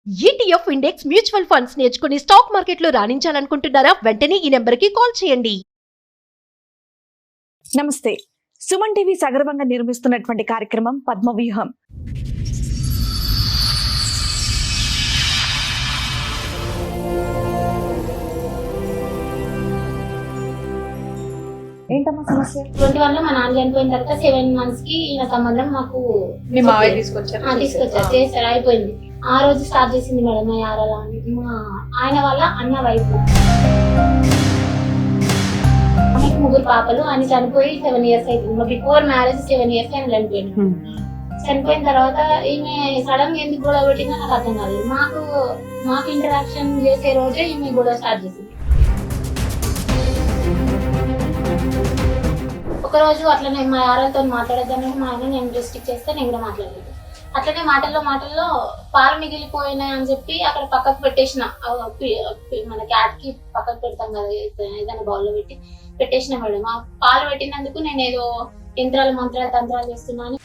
ETF index mutual funds నేర్చుకుని stock మార్కెట్లో రాణించాలనుకుంటున్నారా? వెంటనే ఈ నెంబర్కి కాల్ చేయండి. నమస్తే. సుమన్ టీవీ సగర్వంగా నిర్మిస్తున్నటువంటి కార్యక్రమం పద్మవ్యూహం. ఏంటమ్మా సమస్య? 21 లో మా నాన్న చనిపోయిన తర్వాత 7 months కి ఈయన సంబంధం మాకు మీ మావయ్య తీసుకొచ్చారు. తీసుకొచ్చారు, చేశారు, అయిపోయింది. ఆ రోజు స్టార్ట్ చేసింది మేడం మా యారాల అని. మా ఆయన వాళ్ళ అన్న వైఫ్. ఆమెకు 3 పాపలు. ఆయన చనిపోయి 7 years అవుతుంది. మా బిఫోర్ మ్యారేజ్ 7 years ఆయన చనిపోయింది. చనిపోయిన తర్వాత ఈమె సడన్ గా ఎందుకు గొడవ పెట్టిందో నాకు అర్థం కాలేదు. మాకు ఇంటరాక్షన్ చేసే రోజే ఈమె గొడవ స్టార్ట్ చేసింది. ఒక రోజు అట్లనే మా యారాలతో మాట్లాడేద్దామని మా ఆయన నేను రెస్ట్రిక్ట్ చేస్తే నేను కూడా మాట్లాడలేదు. అట్లనే మాటల్లో పాలు మిగిలిపోయినాయి అని చెప్పి అక్కడ పక్కకు పెట్టేసిన, మన క్యాట్ కి పక్కకు పెడతాం కదా ఏదైనా బౌల్లో పెట్టేసిన మేడం. ఆ పాలు పెట్టినందుకు నేను ఏదో మంత్రాలు తంత్రాలు చేస్తున్నాను.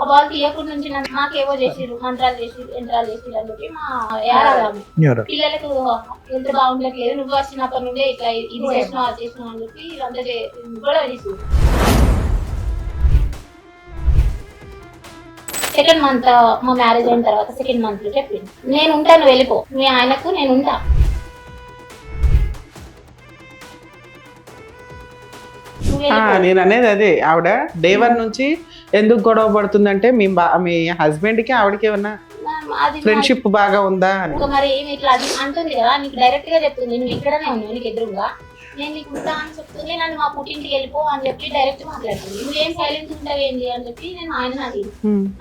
ఆ బాల్ తీయకుండా నుంచి నాకేవో చేసిరు, మంత్రాలు చేసిరు, యంత్రాలు చేసిరు అని చెప్పి మా యారాలు పిల్లలకు ఎంత బాగుండట్లేదు, నువ్వు వచ్చినప్పటి నుండే ఇట్లా ఇది చేసినావు అది చేసినావు అని చెప్పి ఇదంతా గొడవ చేసి. సెకండ్ మంత్ మా మ్యారేజ్ అయిన తర్వాత సెకండ్ మంత్ లో చెప్పింది, నేను ఉంటాను వెళ్ళిపో, మీ ఆయనకు నేను ఉంటా. నేను అనేది అదే, ఆవిడ డే 1 నుంచి ఎందుకు గొడవ పడుతుందంటే మీ హస్బెండ్ కి ఆవిడకి ఏమన్నా ఫ్రెండ్షిప్ బాగా ఉందా అని. మరి ఏమి ఇట్లా అది అంటుంది కదా, నీకు డైరెక్ట్ గా చెప్తుంది, నేను ఇక్కడనే ఉన్నాను నీకు ఎదురుగా, నేను నీకు ఉంటా అని చెప్తుంది. నన్ను మా పుట్టింటికి వెళ్ళిపో అని చెప్పి డైరెక్ట్ మాట్లాడుతుంది. నువ్వేం సైలెంట్ ఉంటావు ఏంటి అని చెప్పి నేను ఆయన అడిగి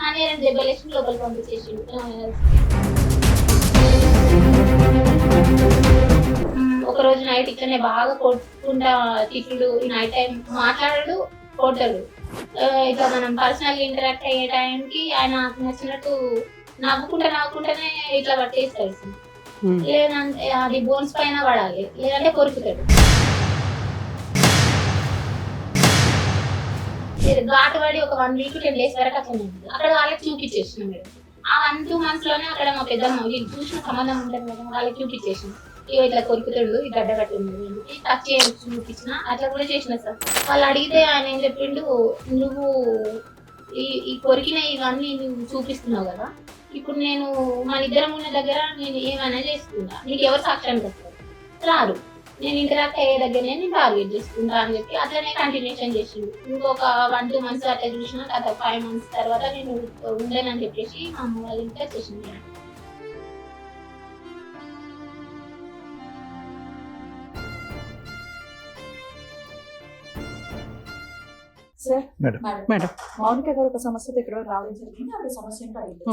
నాన్న 2 దెబ్బలేసి లోపలికి పంపించేసి. ఒక రోజు నైట్ ఇట్లనే బాగా కొట్టుకుంటా తిట్టుడు, నైట్ టైం మాట్లాడడు, కొట్టడు. ఇట్లా మనం పర్సనల్ ఇంటరాక్ట్ అయ్యే టైంకి ఆయన నచ్చినట్టు నవ్వుకుంటానే ఇట్లా పట్టేస్తాడు. లేదంటే అది బోన్స్ పైన పడాలి, లేదంటే కొరుకుతాడు. ఘాటు పడి ఒక 1 week 10 days వరకు అట్లా అక్కడ వాళ్ళకి చూపించేసిన మీరు. ఆ 1-2 months లోనే అక్కడ మా పెద్దమ్మ వీళ్ళు చూసిన సంబంధం ఉంటుంది కదా, వాళ్ళకి చూపించేసిన. ఇట్లా కొరుకుతాడు, ఈ గడ్డ కట్టింది టచ్ చేసి చూపించిన, అట్లా కూడా చేసిన సార్. వాళ్ళు అడిగితే ఆయన ఏం చెప్పిండు, నువ్వు ఈ కొరికిన ఇవన్నీ నువ్వు చూపిస్తున్నావు కదా, ఇప్పుడు నేను మన ఇద్దరం ఉన్న దగ్గర నేను ఏమైనా చేసుకుంటా, నీకు ఎవరు సాక్ష్యానికి వస్తారు? రారు. నేను ఇంటరాక్ట్ అయ్యే దగ్గరనే నేను టార్గెట్ చేసుకుంటా అని చెప్పి అట్లనే కంటిన్యూషన్ చేసిండు. ఇంకొక 1-2 months అట్లా చూసిన, తర్వాత 5 months తర్వాత నేను ఉండేనని చెప్పేసి మా అమ్మ వాళ్ళ ఇంట్లో చేసింది. మేడం, మౌనిక గారు ఒక సమస్యతో ఇక్కడ రావడం జరిగింది. ఆవిడ సమస్య ఏంటో అడిగింది.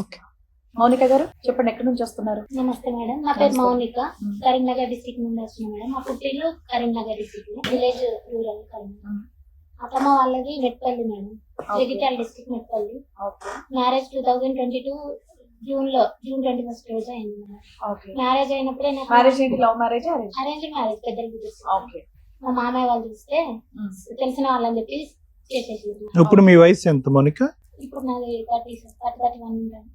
మౌనిక గారు చెప్పండి, ఎక్కడి నుంచి వస్తున్నారు? నమస్తే మేడం, నా పేరు మౌనిక, కరీంనగర్ డిస్ట్రిక్ట్ నుండి వస్తున్నా మేడం. మా పుట్టిల్లు Karimnagar district, village rural Karimnagar. అత్తమ్మ వాళ్ళది Metpalli madam, Jagtial district Metpalli. Marriage 2022 June 21st రోజు అయింది మేడం. మ్యారేజ్ అయినప్పుడే లవ్ మ్యారేజ్ అరేంజ్ మ్యారేజ్ పెద్దలు. మా మామయ్య వాళ్ళు చూస్తే తెలిసిన వాళ్ళని చెప్పి చేసేసి. ఇప్పుడు మీ వయసు ఎంత మౌనిక? ఇప్పుడు నాది 31 ఉంటాను.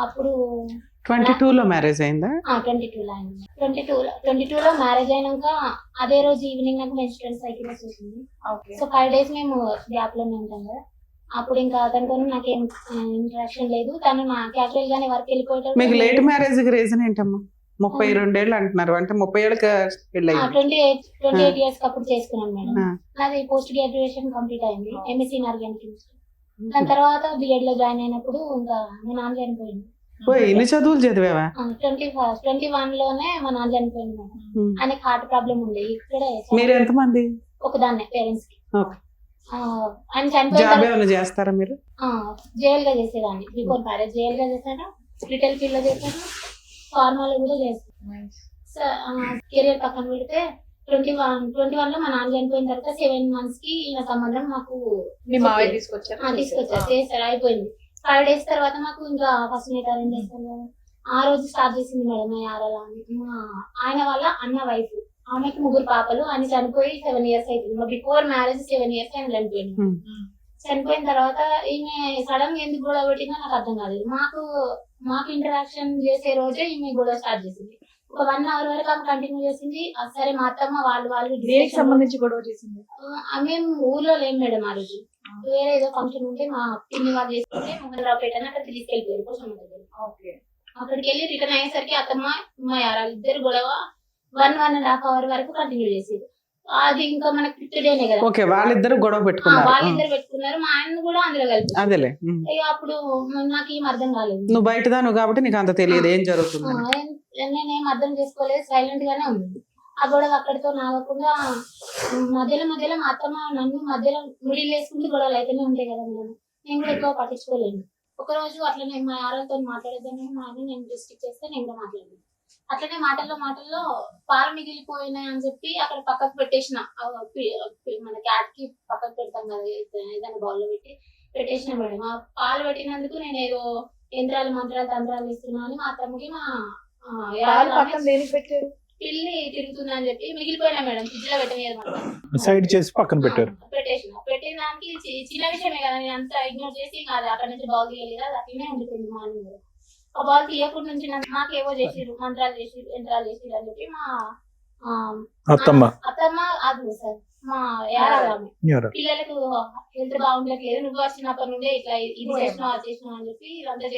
అప్పుడు 22 లో మ్యారేజ్ అయిందా? 22 లో అయింది. 22 లో మ్యారేజ్ అయినాక అదే రోజు ఈవినింగ్ నాకు మెన్స్ట్రువల్ సైకిల్ వచ్చేసింది. సో 5 days మేము గ్యాప్ లోనే ఉంటాం కదా. అప్పుడు ఇంకా అతనితో నాకేం ఇంటరాక్షన్ లేదు, తను నా క్యాజువల్ గానే వర్క్ వెళ్ళిపోయాడు. మీకు లేట్ మ్యారేజ్ రీజన్ ఏంటమ్మా? 32 ఏళ్ళు అంటున్నారు, అంటే 30 ఏళ్ళకి పెళ్ళి. 28 years అప్పుడు చేసుకున్నాను మేడం. నాది పోస్ట్ గ్రాడ్యుయేషన్ కంప్లీట్ అయింది, ఎంఎస్సీ ఇన్ ఆర్గానిక్ కెమిస్ట్రీ. దాని తర్వాత బిఎడ్ లో జాయిన్ అయినప్పుడు ఇంకా మా నాన్న చనిపోయింది. ఎన్ని చదువులు చదివావా? 21 లోనే మా నాన్న చనిపోయింది మేడం. ఆయనకి హార్ట్ ప్రాబ్లం ఉంది. ఇక్కడే మీరు ఎంతమంది? ఒకదాన్నే పేరెంట్స్ కి. ఆయన చనిపోయిన చేస్తారా మీరు? జైల్ గా చేసేదాన్ని. బిఫోర్ మ్యారేజ్ జైల్ గా చేశాను, రిటైల్ ఫీల్డ్ లో చేశాను, ఫార్మల్ కూడా చేస్తాను. కెరియర్ పక్కన పెడితే 21 లో మా నాన్న చనిపోయిన తర్వాత 7 months కి ఈయన సంబంధం మాకు తీసుకొచ్చారు, చేశారు, అయిపోయింది. 5 days తర్వాత మాకు ఇంకా ఫస్ట్ నైట్ అరేంజ్ చేస్తాను కదా, ఆ రోజు స్టార్ట్ చేసింది మేడం మా యారాల అని. మా ఆయన వాళ్ళ అన్న వైఫ్. ఆమెకి 3 పాపలు. ఆయన చనిపోయి 7 years అవుతుంది. మా బిఫోర్ మ్యారేజ్ 7 years ఆయన చనిపోయింది. చనిపోయిన తర్వాత ఈమె సడన్ గా ఎందుకు గొడవ పెట్టిందో నాకు అర్థం కాలేదు. మాకు ఇంటరాక్షన్ చేసే రోజే ఈమె గొడవ స్టార్ట్ చేసింది. ఒక 1 hour వరకు ఆమె కంటిన్యూ చేసింది. సరే మా అత్తమ్మ వాళ్ళు దేనికి సంబంధించి గొడవ చేసింది? మేము ఊర్లో లేము మేడం ఆ రోజు. వేరే ఏదో ఫంక్షన్ ఉంటే మా పిన్ని వాళ్ళు చేసుకుంటే మొహంరావుపేట అని అక్కడ తీసుకెళ్ళిపోయారు కోసం దగ్గర. అక్కడికి వెళ్ళి రిటర్న్ అయ్యేసరికి అత్తమ్మ మా యారాలు ఇద్దరు గొడవ 1.5 hour వరకు కంటిన్యూ చేసేది. అది ఇంకా మనకి ఫిఫ్త్ కదా. ఓకే, వాళ్ళిద్దరు గొడవ పెట్టుకున్నారు. వాళ్ళిద్దరు పెట్టుకున్నారు. మా ఆయన కూడా అందులో కలిపి. అదేలే. ఇక అప్పుడు నాకు ఏం అర్థం కాలేదు. నువ్వు బయటదాను కాబట్టి నీకు అంత తెలియదు ఏం జరుగుతుంది. నేనేం అర్థం చేసుకోలేదు, సైలెంట్ గానే ఉంది. ఆ గొడవ అక్కడితో నాగకుండా మధ్యలో మా అత్తమ్మ నన్ను మధ్యలో మిడిల్ వేసుకుంటూ గొడవలు అయితేనే ఉంటాయి కదా మేడం. నేను కూడా ఎక్కువ పట్టించుకోలేను. ఒక రోజు అట్లనే మా ఆరోగ్యంతో మాట్లాడేద్దామని మా ఆయన నేను డిస్ట్రిక్ట్ చేస్తే నేను కూడా మాట్లాడలేదు. అట్లనే మాటల్లో పాలు మిగిలిపోయినాయి అని చెప్పి అక్కడ పక్కకు పెట్టేసిన. మన క్యాట్ కి పక్కకు పెడతాం కదా ఏదైనా బౌల్లో పెట్టేసిన మేడం. ఆ పాలు పెట్టినందుకు నేను ఏదో మంత్రాలు తంత్రాలు ఇస్తున్నా అని మా అత్తమ్మకి మా పిల్లి తిరుగుతుందని అని చెప్పి మిగిలిపోయినా మేడం. ఫ్రిడ్జ్ లో పెట్టలేదు, సైడ్ చేసి పక్కన పెట్టారు. పెట్టిన దానికి చిన్న విషయమే కదా, నేను అంతా ఇగ్నోర్ చేసి కాదు అక్కడ నుంచి బౌల్ తీయాలి కదా, అట్లనే ఉండిపోయింది మార్నింగ్. ఆ బాల్ తీయకుండా నుంచి నాకేవో చేసిరు, మంత్రాలు చేసిరు, యంత్రాలు చేసిరు అని చెప్పి మా అత్తమ్మ అది సార్ మా యారాలు పిల్లలకు హెల్త్ బాగుండట్లేదు, నువ్వు వచ్చినప్పటి నుండే ఇట్లా ఇది చేసినావు అది చేసినావు అని చెప్పి ఇదంతా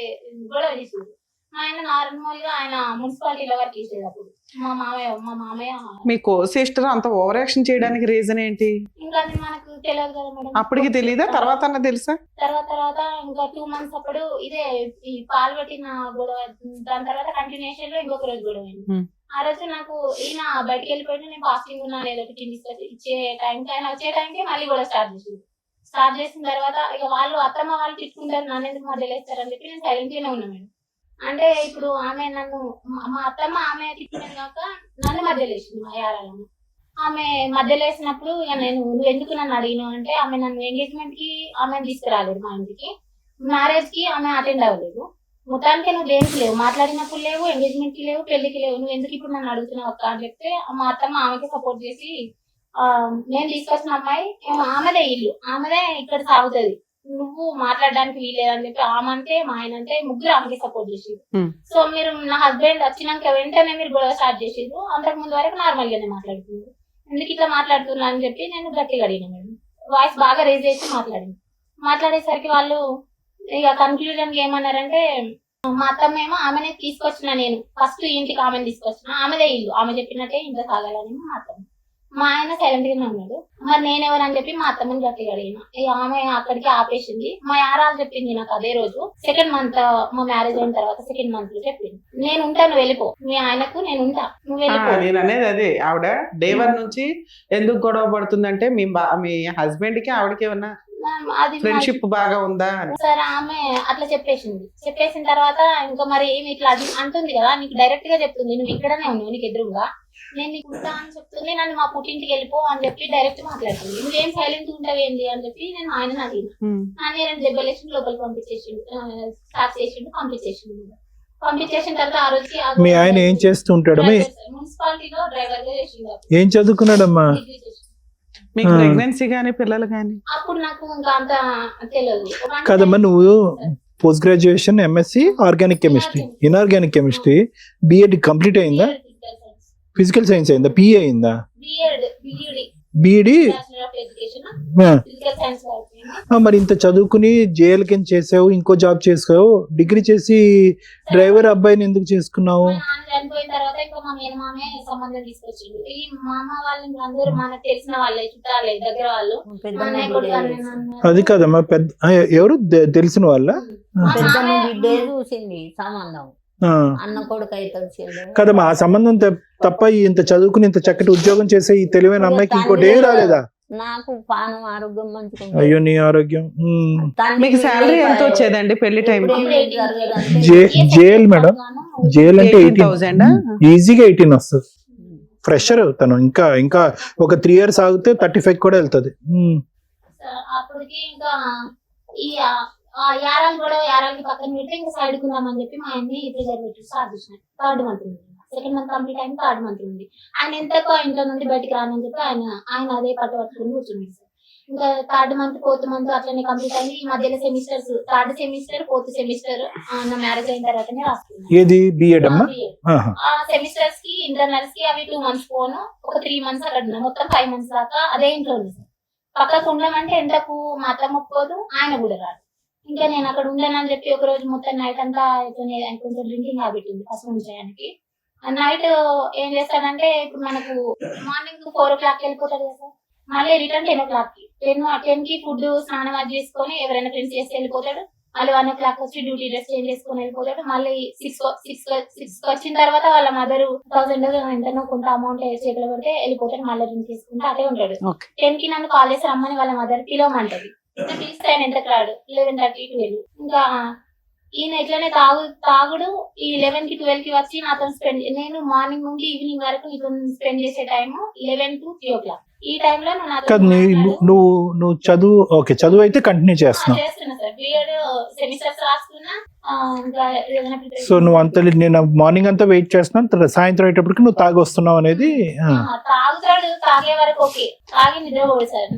గొడవ చేసింది. ఆయన నార్మల్ గా ఆయన మున్సిపాలిటీలో వర్క్ చేసేది. అప్పుడు మా మామయ్య మీకు సిస్టర్ అంత ఓవర్ యాక్షన్ చేయడానికి రీజన్ ఏంటి? ఇంకా అది మనకు తెలియదు కదా మేడం. అప్పటికి తెలీదా? తర్వాత తెలుసా? తర్వాత ఇంకా 2 months అప్పుడు ఇదే ఈ పాలు పెట్టిన గొడవ. దాని తర్వాత కంటిన్యూషన్ లో ఇంకొక రోజు గొడవ అయింది. ఆ రోజు నాకు ఈయన బయటకు వెళ్ళిపోయినా నేను ఫాస్టింగ్ ఉన్నాను, ఏదో ఒకటి ఇచ్చే టైంకి ఆయన వచ్చే టైంకి మళ్ళీ గొడవ స్టార్ట్ చేసిన తర్వాత ఇక వాళ్ళు అత్తమ్మ వాళ్ళు తిట్టుకుంటారు, నన్ను ఎందుకు మధ్యలో వేస్తారని చెప్పి నేను సైలెంట్ గానే ఉన్నా మేడం. అంటే ఇప్పుడు ఆమె నన్ను మా అత్తమ్మ ఆమె తిట్టినది కాక నన్ను మధ్యలో వేసింది మా యారాలను. ఆమె మధ్యలో వేసినప్పుడు ఇక నువ్వు ఎందుకు నన్ను అడిగినావు అంటే, ఆమె నన్ను ఎంగేజ్మెంట్ కి ఆమె తీసుకురాలేదు మా ఇంటికి, మ్యారేజ్ కి ఆమె అటెండ్ అవ్వలేదు. మొత్తానికి నువ్వు దేనికి లేవు, మాట్లాడినప్పుడు లేవు, ఎంగేజ్మెంట్ కి లేవు, పెళ్లికి లేవు, నువ్వు ఎందుకు ఇప్పుడు నన్ను అడుగుతున్నావు అక్క అని చెప్తే మా అత్తమ్మ ఆమెకి సపోర్ట్ చేసి నేను తీసుకొచ్చిన అమ్మాయి ఆమెదే ఇల్లు, ఆమెదే ఇక్కడ సాగుతుంది, నువ్వు మాట్లాడడానికి వీలేదని చెప్పి ఆమె అంటే మా ఆయన అంటే ముగ్గురు ఆమెకి సపోర్ట్ చేసేది. సో మీరు నా హస్బెండ్ వచ్చినాక వెంటనే మీరు గొడవ స్టార్ట్ చేసేది. అంతకు ముందు వరకు నార్మల్ గానే మాట్లాడుతున్నారు, ఎందుకు ఇట్లా మాట్లాడుతున్నా అని చెప్పి నేను గట్టిగా అడిగిన మేడం. వాయిస్ బాగా రేజ్ చేసి మాట్లాడేసరికి వాళ్ళు ఇక కన్క్లూజన్ కి ఏమన్నారంటే, మా అత్తమ్మ ఏమో ఆమెనే తీసుకొచ్చిన, నేను ఫస్ట్ ఇంటికి ఆమెను తీసుకొచ్చిన, ఆమెదే ఇల్లు, ఆమె చెప్పినట్టే ఇంట్లో సాగాలని మా అత్తమ్మ. మా ఆయన సైలెంట్ గానే ఉన్నాడు. మరి నేనెవరని చెప్పి మా అత్తమ్మని గట్టిగా అడిగిన. ఇక ఆమె అక్కడికి ఆపేసింది. మా యారాలు చెప్పింది నాకు అదే రోజు 2nd month మా మ్యారేజ్ అయిన తర్వాత 2nd month లో చెప్పింది, నేను ఉంటా నువ్వు వెళ్ళిపో, మీ ఆయనకు నేను ఉంటా నువ్వు వెళ్ళిపో. నేను అనేది అదే, ఆవిడ డే 1 నుంచి ఎందుకు గొడవ పడుతుందంటే మీ హస్బెండ్ కి ఆవిడకి ఏమన్నా అది ఫ్రెండ్షిప్ బాగా ఉందా అని. సరే ఆమె అట్లా చెప్పేసిన తర్వాత ఇంకా మరి ఏమి ఇట్లా అది అంటుంది కదా, నీకు డైరెక్ట్ గా చెప్తుంది, నువ్వు ఇక్కడనే ఉన్నావు నీకు ఎదురుగా, నేను నీకు ఉంటా అని చెప్తుంది, నన్ను మా పుట్టింటికి వెళ్ళిపో అని చెప్పి డైరెక్ట్ మాట్లాడుతుంది. నువ్వేం సైలెంట్ ఉంటావు ఏంటి అని చెప్పి నేను ఆయన అడిగిన. నన్ను 2 దెబ్బలేసి లోపలికి పంపించేసిన తర్వాత ఆ రోజుకి మీ ఆయన ఏం చేస్తుంటాడు? మున్సిపాలిటీలో డ్రైవర్ గా చేసిండు. ఏం చదువుకున్నాడమ్మా? మీకు ప్రెగ్నెన్సీ గానీ పిల్లలు గానీ? అప్పుడు నాకు ఇంకా అంత తెలియదు కదమ్మా. నువ్వు post graduation MSc organic chemistry, inorganic chemistry, BEd complete అయిందా? ఫిజికల్ సైన్స్ అయిందా? పిఏ అయిందా? బిఈడి. మరి ఇంత చదువుకుని జేఎల్ కింద చేసావు, ఇంకో జాబ్ చేసావు, డిగ్రీ చేసి డ్రైవర్ అబ్బాయిని ఎందుకు చేసుకున్నావు? చనిపోయిన తర్వాత ఇంకా మా మేనమామే సంబంధం తీసుకొచ్చిండు. ఈ మామ వాళ్ళు అందరూ మనకు తెలిసిన వాళ్ళే, చుట్టాలే, దగ్గర వాళ్ళు. అది కాదమ్మా, పెద్ద ఎవరు తెలిసిన వాళ్ళ? చూసింది సంబంధం, అన్న కొడుకు అయితే కదమ్మా. ఆ సంబంధం తప్ప ఇంత చదువుకుని ఇంత చక్కటి ఉద్యోగం చేసే ఈ తెలివైన అమ్మాయికి ఇంకోటి ఏం రాలేదా? నాకు పానం ఆరోగ్యం మంచిగా. అయ్యో నీ ఆరోగ్యం. మీకు శాలరీ ఎంత వచ్చేదండి పెళ్లి టైం? జేఎల్ మేడం, జేఎల్ అంటే 18,000 ఈజీగా 18 వస్తుంది. ఫ్రెషర్ తను, ఇంకా ఒక 3 years ఆగితే 35 కూడా వెళ్తుంది. అప్పటికి ఇంకా ఈ యారాలు కూడా యారాలకి పక్కన పెట్టి ఇంకా సైడ్ కుందామని చెప్పి మా ఆయన్ని ప్రిజర్వేటివ్ స్టార్ట్ చేసినాయి. 3rd month ఉంది, 2nd month కంప్లీట్ అయింది, 3rd month ఉంది. ఆయన ఎంతకో ఇంట్లో నుండి బయటకు రానని చెప్పి ఆయన అదే పట్టుకుని కూర్చున్నాడు సార్. ఇంకా 3rd మంత్ 4th మంత్ అట్లనే కంప్లీట్ అయింది. ఈ మధ్యలో semesters 3rd semester 4th semester నా మ్యారేజ్ అయిన తర్వాతనే రాస్తున్నాను. ఏది బిఎడ్ అమ్మా? ఆ సెమిస్టర్స్ కి ఇంటర్నల్స్ కి అవి 2 months పోను, ఒక 3 months అక్కడ ఉన్నా. మొత్తం 5 months దాకా అదే ఇంట్లో ఉంది సార్. పక్కకు ఉండమంటే ఎంతకు మా అత్త ఒప్పుకోదు, ఆయన కూడా రాదు. ఇంకా నేను అక్కడ ఉండనని చెప్పి ఒక రోజు మొత్తం నైట్ అంతా కొంచెం డ్రింకింగ్ హ్యాబిట్ ఉంది ఫస్ట్ నుంచి ఆయనకి. నైట్ ఏం చేస్తాడంటే ఇప్పుడు మనకు మార్నింగ్ 4 o'clock వెళ్ళిపోతాడు కదా సార్, మళ్ళీ రిటర్న్ 10 o'clock కి 10 కి ఫుడ్ స్నానం అది చేసుకొని ఎవరైనా ఫ్రెండ్స్ చేసి వెళ్ళిపోతాడు. మళ్ళీ 1 o'clock వచ్చి డ్యూటీ డ్రెస్ చేంజ్ చేసుకొని వెళ్ళిపోతాడు. మళ్ళీ 6 వచ్చిన తర్వాత వాళ్ళ మదర్ 1000 ఎంతనో కొంత అమౌంట్ చేతిలో పెడితే వెళ్ళిపోతాడు. మళ్ళీ డ్రింక్ చేసుకుంటే అదే ఉంటాడు. 10 కి నన్ను కాల్ చేసి రమ్మని వాళ్ళ మదర్ పిలవమంటది. పిలిస్తే ఆయన ఎంత రాడు, 11:30 కి వెళ్ళు. ఇంకా ఈయన ఇట్లనే తాగుడు ఈ 11 కి 12 కి వచ్చి నాతో స్పెండ్, నేను మార్నింగ్ నుండి ఈవినింగ్ వరకు నీతో స్పెండ్ చేసే టైం 11 to 3 o'clock. ఈ టైంలో నువ్వు చదువు ఓకే, చదువు అయితే కంటిన్యూ చేస్తున్నావు. చేస్తున్నా సార్, బిఎడ్ సెమిస్టర్స్ రాస్తున్నా. సో నువ్వు అంత నేను మార్నింగ్ అంతా వెయిట్ చేస్తున్నాను, సాయంత్రం అయ్యేటప్పటికి నువ్వు తాగి వస్తున్నావు అనేది. తాగుతాడు, తాగే వరకు ఓకే, తాగి నిద్రపోడు సార్.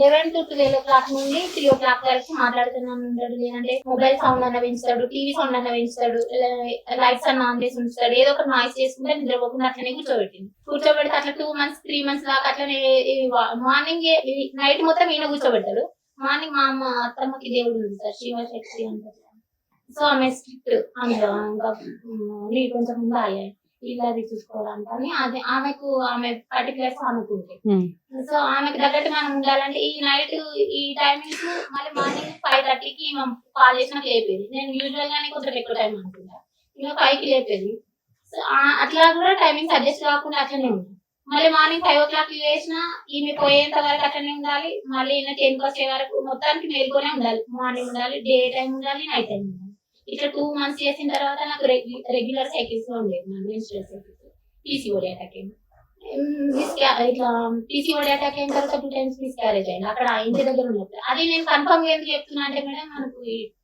11 to 12 o'clock నుండి 3 o'clock వరకు మాట్లాడుతున్నాను ఉంటాడు. లేదంటే మొబైల్ సౌండ్ అన్న పెంచుతాడు, టీవీ సౌండ్ అన్న పెంచుతాడు, లైట్స్ అన్న ఆన్ చేసి ఉంచుతాడు. ఏదో ఒక నాయిస్ చేసుకుంటే నిద్రపోకుండా అట్లనే కూర్చోబెడితే అట్లా 2 months 3 months దాకా అట్లనే మార్నింగ్ నైట్ మొత్తం ఈయన కూర్చోబెడతాడు. మార్నింగ్ మా అమ్మ అత్తమ్మకి దేవుడు ఉంది సార్, శివశక్తి అంటారు. సో ఆమె స్ట్రిక్ట్, అందులో ఇంకా నీకు కొంచెం ఉండాలి ఇల్లు చూసుకోవడానికి అని. అది ఆమెకు ఆమె పర్టికులర్స్ అనుకుంటే, సో ఆమెకు తగ్గట్టు మనం ఉండాలంటే ఈ నైట్ ఈ టైమింగ్స్ మళ్ళీ మార్నింగ్ 5:30కి కాల్ చేసినాక లేపేది. నేను యూజువల్ గానే కొంచెం ఎక్కువ టైం అనుకుంటా, ఇంకా 5కి లేపేది. సో అట్లా కూడా టైమింగ్స్ అడ్జస్ట్ కాకుండా అట్లనే ఉంది. మళ్ళీ మార్నింగ్ 5 o'clock వేసినా ఈమె పోయేంత వరకు అట్లనే ఉండాలి. మళ్ళీ ఈయన 10కి వచ్చే వరకు మొత్తానికి మేలుకొనే ఉండాలి. మార్నింగ్ ఉండాలి, డే టైం ఉండాలి, నైట్ టైం ఉండాలి. ఇట్లా 2 months చేసిన తర్వాత నాకు రెగ్యులర్ సైకిల్స్ లో ఉండేది, మెన్స్ట్రువల్ సైకిల్స్. పీసీఓడి అటాక్ అయింది. ఇట్లా పీసీఓడి అటాక్ అయిన తర్వాత 2 times మిస్క్యారేజ్ అయింది అక్కడ ఇంటి దగ్గర ఉన్నప్పుడు. అది నేను కన్ఫర్మ్ గా ఎందుకు చెప్తున్నా అంటే మేడం, మనకు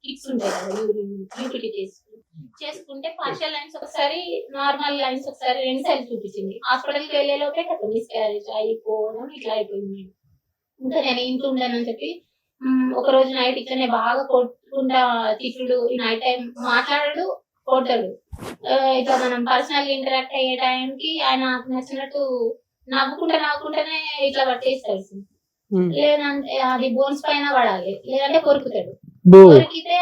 కిట్స్ ఉంటాయి కదా యూపీటీ చేసుకుంటే పార్షియల్ లైన్స్ ఒకసారి, నార్మల్ లైన్స్ ఒకసారి, 2 సార్లు చూపించింది. హాస్పిటల్కి వెళ్లే లోపే కదా మిస్క్యారేజ్ అయిపోవడం ఇట్లా అయిపోయింది. ఇంకా నేను ఇంట్లో ఉండనని చెప్పి ఒక రోజు నైట్ ఇట్లనే బాగా కొట్టుకుంటా తిట్టుడు, ఈ నైట్ టైం మాట్లాడాడు, కొట్టాడు. ఇట్లా మనం పర్సనల్ గా ఇంటరాక్ట్ అయ్యే టైంకి ఆయన నచ్చినట్టు నవ్వుకుంటానే ఇట్లా పట్టేస్తాడు. లేదంటే అది బోన్స్ పైన పడాలి, లేదంటే కొరుకుతాడు. కొరికితే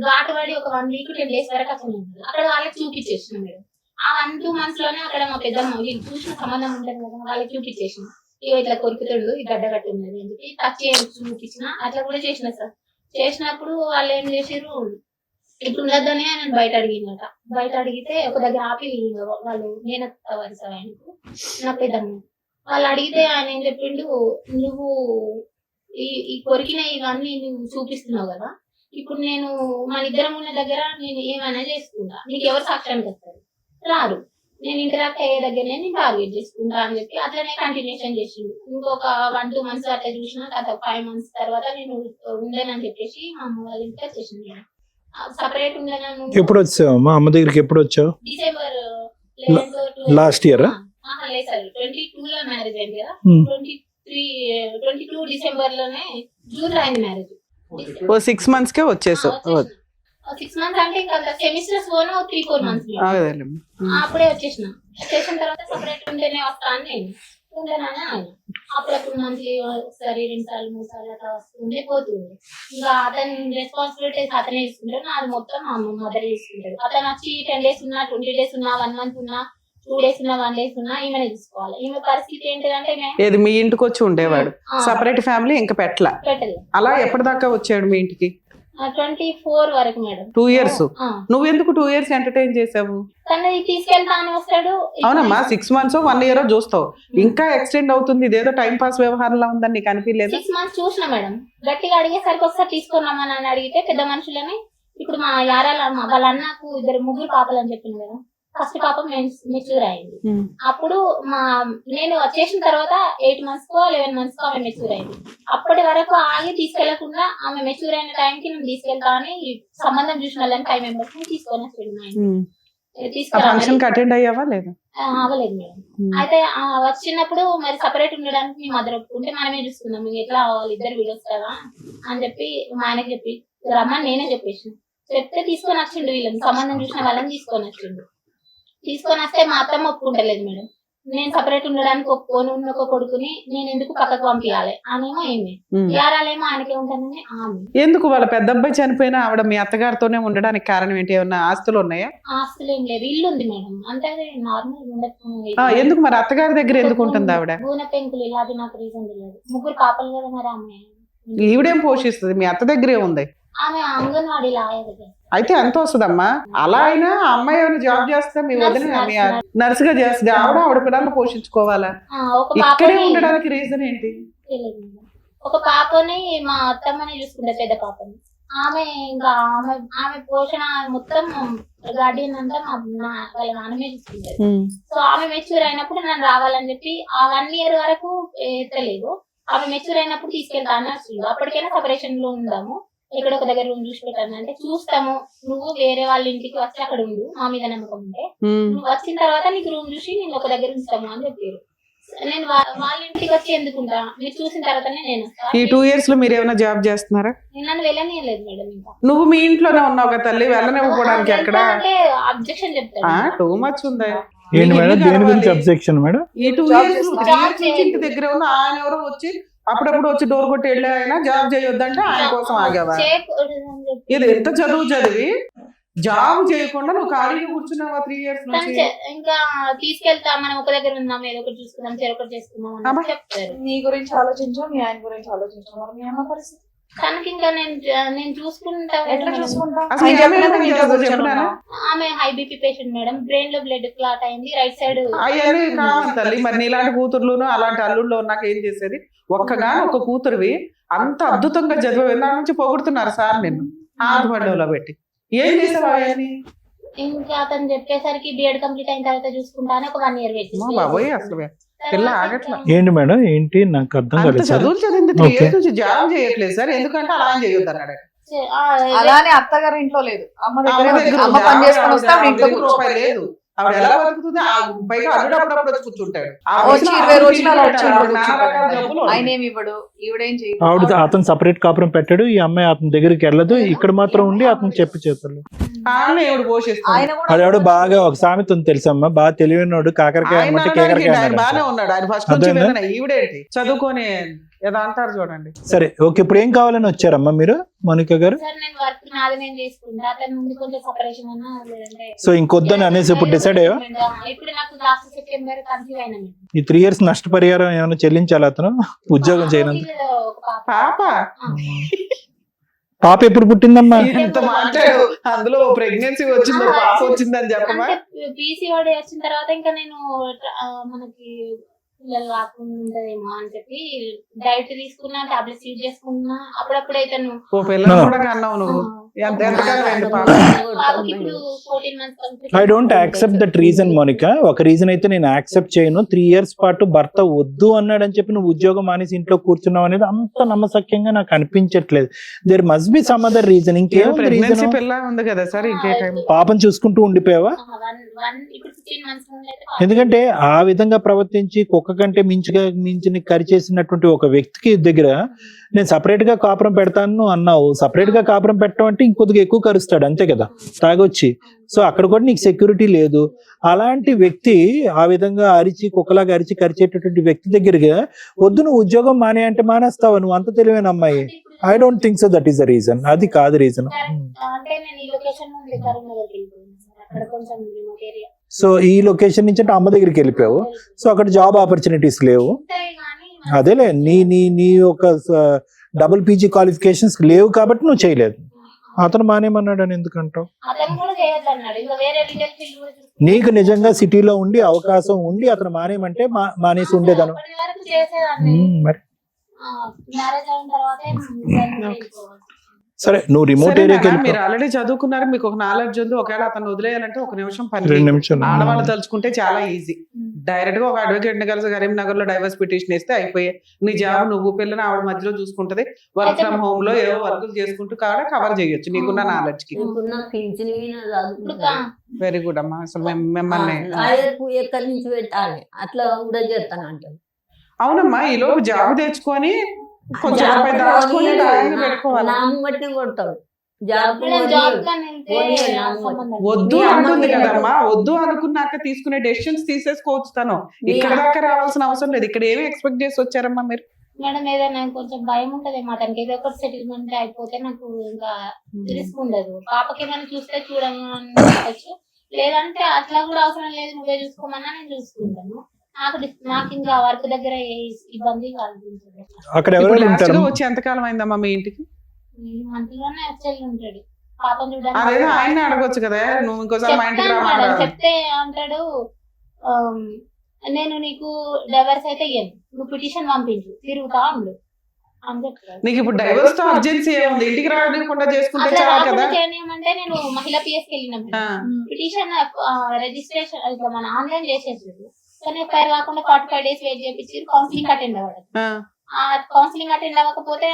ఘాటు పడి ఒక 1 week 10 days వరకు అసలు ఉంటుంది. అక్కడ వాళ్ళకి చూపించేసిన మేడం. ఆ 1-2 months లోనే అక్కడ మా పెద్దమ్మ వీళ్ళు చూసిన సంబంధం ఉంటుంది కదా, వాళ్ళకి చూపించేసిన ఇట్లా కొరుకుతాడు, ఈ గడ్డ కట్టి ఉన్నది అని చెప్పి టచ్ చూపించిన. అట్లా కూడా చేసిన సార్. చేసినప్పుడు వాళ్ళు ఏం చేసారు, ఇప్పుడు ఉండద్దని ఆయన బయట అడిగినట. బయట అడిగితే ఒక దగ్గర ఆపి వాళ్ళు నేనత్త వరుస ఆయనకు నా పెద్దమ్మ వాళ్ళు అడిగితే ఆయన ఏం చెప్పిండు, నువ్వు ఈ కొరికిన ఇవన్నీ నువ్వు చూపిస్తున్నావు కదా, ఇప్పుడు నేను మన ఇద్దరం ఉన్న దగ్గర నేను ఏమైనా చేసుకుంటా, నీకు ఎవరు సాక్ష్యానికి వస్తారు? రారు. నేను ఇంటరాక్ట్ అయ్యే దగ్గరనే నేను టార్గెట్ చేసుకుంటా అని చెప్పి అట్లనే కంటిన్యూషన్ చేసిండు. ఇంకొక 1-2 months అట్లా చూసిన తర్వాత 5 months తర్వాత నేను ఉండనని చెప్పేసి మా అమ్మ వాళ్ళ ఇంటికి వచ్చేసింది. సపరేట్ ఉండను. ఎప్పుడు వచ్చావు మా అమ్మ దగ్గరికి? ఎప్పుడు వచ్చావు? December last year? లేదు సార్, 22 లో మ్యారేజ్ అయింది కదా, 22 December లోనే, జూన్ లో అయింది మ్యారేజ్. 6 months కే వచ్చేసావు? 6 months అంటే ఇంకా సెమిస్టర్స్ పోను 3-4 months అప్పుడే వచ్చేసిన తర్వాత సపరేట్ ఉంటేనే వస్తా అని నేను ఉండేనని ఆయన. అప్పుడప్పుడు మంత్లీ ఒకసారి 2 సార్లు 3 సార్లు అట్లా వస్తుండే పోతుంది. ఇంకా అతని రెస్పాన్సిబిలిటీస్ అతనే తీసుకుంటాడు, నాది మొత్తం మా మదర్ తీసుకుంటాడు. అతను వచ్చి 10 days ఉన్నా, 20 days ఉన్నా, 1 month ఉన్నా, 2 days ఉన్నా, 1 day ఉన్నా ఈమెనే తీసుకోవాలి. ఈమె పరిస్థితి ఏంటిదంటే ఏది మీ ఇంటికి వచ్చి ఉండేవాడు, సపరేట్ ఫ్యామిలీ ఇంకా పెట్టలేదు. అలా ఎప్పటిదాకా వచ్చాడు మీ ఇంటికి? 24 వరకు మేడం. 2 years. నువ్వు ఎందుకు 2 years ఎంటర్టైన్ చేసావు? తనది తీసుకెళ్తా అని వస్తాడు. అవునమ్మా, 6 months 1 year చూస్తావు, ఇంకా ఎక్స్టెండ్ అవుతుంది. ఇదేదో టైం పాస్ వ్యవహారంలో ఉందని నీకు అనిపించలేదు? 6 months చూసిన మేడం. గట్టిగా అడిగేసరికి ఒకసారి తీసుకున్నామని అని అడిగితే పెద్ద మనుషులని, ఇప్పుడు మా యారాల వాళ్ళ అన్నకు 2 పాపలు అని చెప్పింది కదా, ఫస్ట్ పాప మెచ్యూర్ అయింది. అప్పుడు నేను వచ్చేసిన తర్వాత 8 months కో 11 months కో ఆమె మెచ్యూర్ అయింది. అప్పటి వరకు ఆగి తీసుకెళ్లకుండా ఆమె మెచ్యూర్ అయిన టైంకి నేను తీసుకెళ్తా అని సంబంధం చూసిన వాళ్ళని 5 members తీసుకొని వచ్చాడు. ఆ ఫంక్షన్ కి అటెండ్ అయ్యావా లేదా? అవ్వలేదు మేడం. అయితే వచ్చినప్పుడు మరి సపరేట్ ఉండడానికి మీ మదర్ ఒప్పుకుంటే మనమే చూసుకుందాం, మీకు ఎట్లా అవ్వాలి, ఇద్దరు వీడియోస్ కదా అని చెప్పి మా ఆయనకి చెప్పి రమ్మని నేనే చెప్పేసి చెప్తే తీసుకొని వచ్చిండు. వీళ్ళని సంబంధం చూసిన వాళ్ళని తీసుకొని వచ్చిండు. తీసుకొని వస్తే మా అత్తమ్మ ఒప్పుకుంటలేదు మేడం. నేను సపరేట్ ఉండడానికి ఒప్పుకొని ఉన్న ఒక కొడుకుని నేను ఎందుకు పక్కకు పంపించాలి అనేమో ఏమి యారాలేమో ఆయనకే ఉంటానని ఆమె. ఎందుకు వాళ్ళ పెద్ద అబ్బాయి చనిపోయినా ఆవిడ మీ అత్తగారితోనే ఉండడానికి కారణం ఏంటి? ఏమన్నా ఆస్తులు ఉన్నాయా? ఆస్తులు ఏం లేదు, ఇల్లు ఉంది మేడం, అంటే నార్మల్ ఉండదు. ఎందుకు మరి అత్తగారి దగ్గర ఎందుకు ఉంటుంది ఆవిడ? భూన పెంకులు ఇలా అది నాకు రీజన్ తెలియదు. ముగ్గురు పాపలు కదా మరి ఆమె. ఈవిడేం పోషిస్తుంది? మీ అత్త దగ్గరే ఉంది. ఆమె అంగన్వాడీ లాయర్. అయితే ఎంత వస్తుందమ్మా? అలా అయినా అమ్మాయి ఏమైనా జాబ్ చేస్తే మీ వదిన నర్స్ గా చేస్తుంది, ఆవిడ పిల్లల్ని పోషించుకోవాలా? ఇక్కడే ఉండడానికి రీజన్ ఏంటి? ఒక పాపని మా అత్తమ్మని చూసుకుంటే పెద్ద పాపని, ఆమె ఇంకా ఆమె పోషణ మొత్తం గార్డియన్ అంతా వాళ్ళ నాన్నమే చూసుకుంటారు. సో ఆమె మెచ్యూర్ అయినప్పుడు నన్ను రావాలని చెప్పి ఆ 1 year వరకు ఎత్తలేదు. ఆమె మెచ్యూర్ అయినప్పుడు తీసుకెళ్తాను వస్తుంది. అప్పటికైనా సపరేషన్ లో ఉందాము, ఇక్కడ ఒక దగ్గర రూమ్ చూసి పెట్టాను అంటే చూస్తాము, నువ్వు వేరే వాళ్ళ ఇంటికి వచ్చి అక్కడ ఉండు, మా మీద నమ్మకం ఉంటే నువ్వు వచ్చిన తర్వాత నీకు రూమ్ చూసి నేను ఒక దగ్గర ఉంచుతాము అని చెప్పారు. నేను వాళ్ళ ఇంటికి వచ్చి ఎందుకుంటా, మీరు చూసిన తర్వాతనే నేను ఈ 2 years లో మీరు ఏమైనా జాబ్ చేస్తున్నారా? నన్ను వెళ్ళనియలేదు మేడం. ఇంకా నువ్వు మీ ఇంట్లోనే ఉన్నావు కదా తల్లి, వెళ్ళనివ్వడానికి ఎక్కడ అబ్జెక్షన్ చెప్తాను. టూ మచ్ ఉందా? ఏంటి మేడం, దేని గురించి అబ్జెక్షన్ మేడం? ఈ 2 years ఇంటి దగ్గర ఉన్న ఆయన ఎవరో వచ్చి అప్పుడప్పుడు వచ్చి డోర్ కొట్టి వెళ్ళి ఆయన జాబ్ చేయొద్దంటే ఆయన కోసం ఆగావా? ఇది ఎంత చదువు చదివి జాబ్ చేయకుండా నువ్వు ఖాళీగా కూర్చున్నావా 3 years నుంచి? ఇంకా తీసుకెళ్తా, మనం ఒక దగ్గర ఉందాం, ఏదో ఒకటి చూసుకుందాం, చెరొకటి చేసుకుందాం అని చెప్తారు. నీ గురించి ఆలోచించాం, మీ ఆయన గురించి ఆలోచించాం, మరి మీ అమ్మ పరిస్థితి తనకి ఇంకా నేను చూసుకుంటా. ఎట్లా చూసుకుంటా? ఆమె high BP patient madam, brain లో బ్లడ్ క్లాట్ అయింది, రైట్ సైడ్. అవన్నీ కావాలి తల్లి. మరి నీలాంటి కూతుర్లును అలాంటి అల్లుళ్ళు నాకు ఏం చేసేది? ఒక్కగా ఒక కూతురువి అంత అద్భుతంగా చదివే దాని నుంచి పొగుడుతున్నారు సార్ నిన్ను ఆత్మహత్యలో పెట్టి. ఏం చేసావా? ఇంకా అతను చెప్పేసరికి బిఎడ్ కంప్లీట్ అయిన తర్వాత చూసుకుంటానే ఒక 1 year వెయిట్. బాబోయ్, అసలు పిల్ల ఆగట్లా. ఏంటి మేడం, ఏంటి నాకు అర్థం కాలేదు. చదువులు చదివింది 3 years నుంచి జాబ్ చేయట్లేదు సార్, ఎందుకంటే అలా చేయొద్దు అన్నాడు. అలానే అత్తగారి ఇంట్లో లేదు, అమ్మ దగ్గర అమ్మ పని చేసుకొని వస్తే ఆవిడ ఇంట్లో రూపాయి లేదు. ఆవిడ ఎలా బతుకుతుంది? పైగా అల్లుడు అప్పుడప్పుడు వచ్చి కూర్చుంటాడు. వచ్చి 20 రోజులు అలా వచ్చి ఆయన ఏమి ఇవ్వడు, ఈవిడేం చేయదు. ఆవిడ అతను సపరేట్ కాపురం పెట్టాడు, ఈ అమ్మాయి అతని దగ్గరికి వెళ్ళదు, ఇక్కడ మాత్రం ఉండి అతను చెప్పి చేస్తాడు. అది ఆవిడ బాగా ఒక సామెత ఉంది తెలుసమ్మా, బాగా తెలివినోడు కాకరకాయ అనమాట కేకరకాయ. బాగానే ఉన్నాడు ఆయన ఫస్ట్ నుంచి. ఈవిడేంటి చదువుకొని ఏదో అంటారు చూడండి. సరే ఓకే, ఇప్పుడు ఏం కావాలని వచ్చారమ్మా మీరు మౌనిక గారు? సో ఇంకొద్దని అనేసి ఇప్పుడు డిసైడ్ అయ్యా? ఈ 3 years నష్టపరిహారం ఏమైనా చెల్లించాలి అతను ఉద్యోగం చేయనందుకు? పాప ఎప్పుడు పుట్టిందమ్మా? ఎంత మాట్లాడు, అందులో ప్రెగ్నెన్సీ వచ్చిందో పాప వచ్చిందని చెప్పమా? పీసీఓడి వచ్చిన తర్వాత ఇంకా నేను మనకి పిల్లలు కాకుండా ఉంటదేమో అని చెప్పి డైట్ తీసుకున్నా, టాబ్లెట్స్ యూజ్ చేసుకున్నా. అప్పుడప్పుడు అయితే I don't accept that reason Monika. ఒక రీజన్ అయితే నేను యాక్సెప్ట్ చేయను. 3 years పాటు భర్త వద్దు అన్నాడని చెప్పి నువ్వు ఉద్యోగం మానేసి ఇంట్లో కూర్చున్నావు అనేది అంత నమ్మసక్యంగా నాకు అనిపించట్లేదు. There must be some other reason. ఇంకేం రీజన్? పాపం చూసుకుంటూ ఉండిపోయావా? ఎందుకంటే ఆ విధంగా ప్రవర్తించి కుక్క కంటే మించిన కరిచేసినటువంటి ఒక వ్యక్తికి దగ్గర నేను సపరేట్ గా కాపురం పెడతాను అన్నావు. సపరేట్ గా కాపురం పెట్టడం అంటే ఇంకొద్దిగా ఎక్కువ కరుస్తాడు అంతే కదా తాగొచ్చి. సో అక్కడ కూడా నీకు సెక్యూరిటీ లేదు. అలాంటి వ్యక్తి ఆ విధంగా అరిచి కుక్కలాగా అరిచి కరిచేటటువంటి వ్యక్తి దగ్గరగా వద్దు నువ్వు ఉద్యోగం మానే అంటే మానేస్తావా? నువ్వు అంత తెలివైన అమ్మాయి. I don't think so that is the reason. అది కాదు రీజన్. సో ఈ లొకేషన్ నుంచి అంటే అమ్మ దగ్గరికి వెళ్ళిపోయావు. సో అక్కడ జాబ్ ఆపర్చునిటీస్ లేవు. అదేలే నీ ఒక డబుల్ పీజీ క్వాలిఫికేషన్స్ లేవు కాబట్టి నువ్వు చేయలేదు. అతను మానేమన్నాడు అని ఎందుకంటావు? నీకు నిజంగా సిటీలో ఉండి అవకాశం ఉండి అతను మానేమంటే మానేసి ఉండేదను మరి. సరే నువ్వు రిమోట్ సరే ఏరియాకి నాన్న, మీరు వెళ్ళిపో. ఆల్రెడీ చదువుకున్నారు, మీకు ఒక నాలెడ్జ్ ఉంది. ఒకవేళ అతను వదిలేయాలంటే ఒక నిమిషం పని 2 చేయదు. నిమిషాలు. ఆడవాళ్ళు తలుచుకుంటే చాలా ఈజీ. డైరెక్ట్ గా ఒక అడ్వకేట్ ని కలిసి కరీంనగర్ లో డైవర్స్ పిటిషన్ వేస్తే అయిపోయే. నీ జాబ్ నువ్వు పిల్లని ఆవిడ మధ్యలో చూసుకుంటది. వర్క్ ఫ్రమ్ హోమ్ లో ఏవో వర్కులు చేసుకుంటూ కాడ కవర్ చేయొచ్చు నీకున్న నాలెడ్జ్ కి. ఇప్పుడు నాకు పింఛన్ ఇప్పుడు కా- వెరీ గుడ్ అమ్మా. అసలు మిమ్మల్ని లాయర్కు ఎక్కడి నుంచి పెట్టాలి అట్లా కూడా చేస్తాను అంటారు. అవునమ్మా, ఈ లోపు జాబ్ తెచ్చుకొని కొంచెం రూపాయి దాచుకొని దాన్ని పెట్టుకోవాలి. నామం బట్టి కొడతాడు. జాబ్ మేడం జాబ్ కానీ వెళ్తే సంబంధం లేదు. వద్దు అంటుంది కదమ్మా, వద్దు అనుకున్నాక తీసుకునే డెసిషన్స్ తీసేసుకోవచ్చు. తను ఇక్కడ దాకా రావాల్సిన అవసరం లేదు. ఇక్కడ ఏమి ఎక్స్పెక్ట్ చేసి వచ్చారమ్మా మీరు? మేడం ఏదైనా కొంచెం భయం ఉంటది మా తనకి, ఏదో ఒకటి సెటిల్మెంట్ అయిపోతే నాకు ఇంకా రిస్క్ ఉండదు. పాపకి ఏమైనా చూస్తే చూడవచ్చు, లేదంటే అట్లా కూడా అవసరం లేదు, నువ్వే చూసుకోమన్నా నేను చూసుకుంటాను. నాకు ఇంకా వర్క్ దగ్గర ఏ ఇబ్బంది కనిపించదు. అక్కడ ఇప్పుడు ఎవరు లాస్ట్ ఉంటారు? గా వచ్చి ఎంతకాలం అయిందమ్మా మీ ఇంటికి? ఈ మంత్ లోనే వచ్చేది ఉంటాడు పాపం అదేదో చూడడానికి. ఆయన అడగొచ్చు కదా, నువ్వు ఇంకోసారి మా ఇంటికి చెప్తాను రావాలి. మేడం, చెప్తే అంటాడు నేను నీకు డైవర్స్ అయితే ఇయ్యను, నువ్వు పిటిషన్ పంపించు తిరుగుతా ఉండు అని చెప్తాడు. నీకు ఇప్పుడు డైవర్స్ తో అర్జెన్సీ ఏముంది? ఇంటికి రాకుండా చేసుకుంటే అట్లా చాలు కదా. రాకుండా చేయమంటే నేను మహిళా పిఎస్కి వెళ్ళిన ఆ, పిటిషన్ రిజిస్ట్రేషన్ ఇట్లా మన ఆన్లైన్ చేసేసాడు. కానీ ఎఫ్ఐఆర్ కాకుండా 45 days వెయిట్ చేపించి కౌన్సిలింగ్ అటెండ్ అవ్వడం. ఆ, ఆ కౌన్సిలింగ్ అటెండ్ అవ్వకపోతే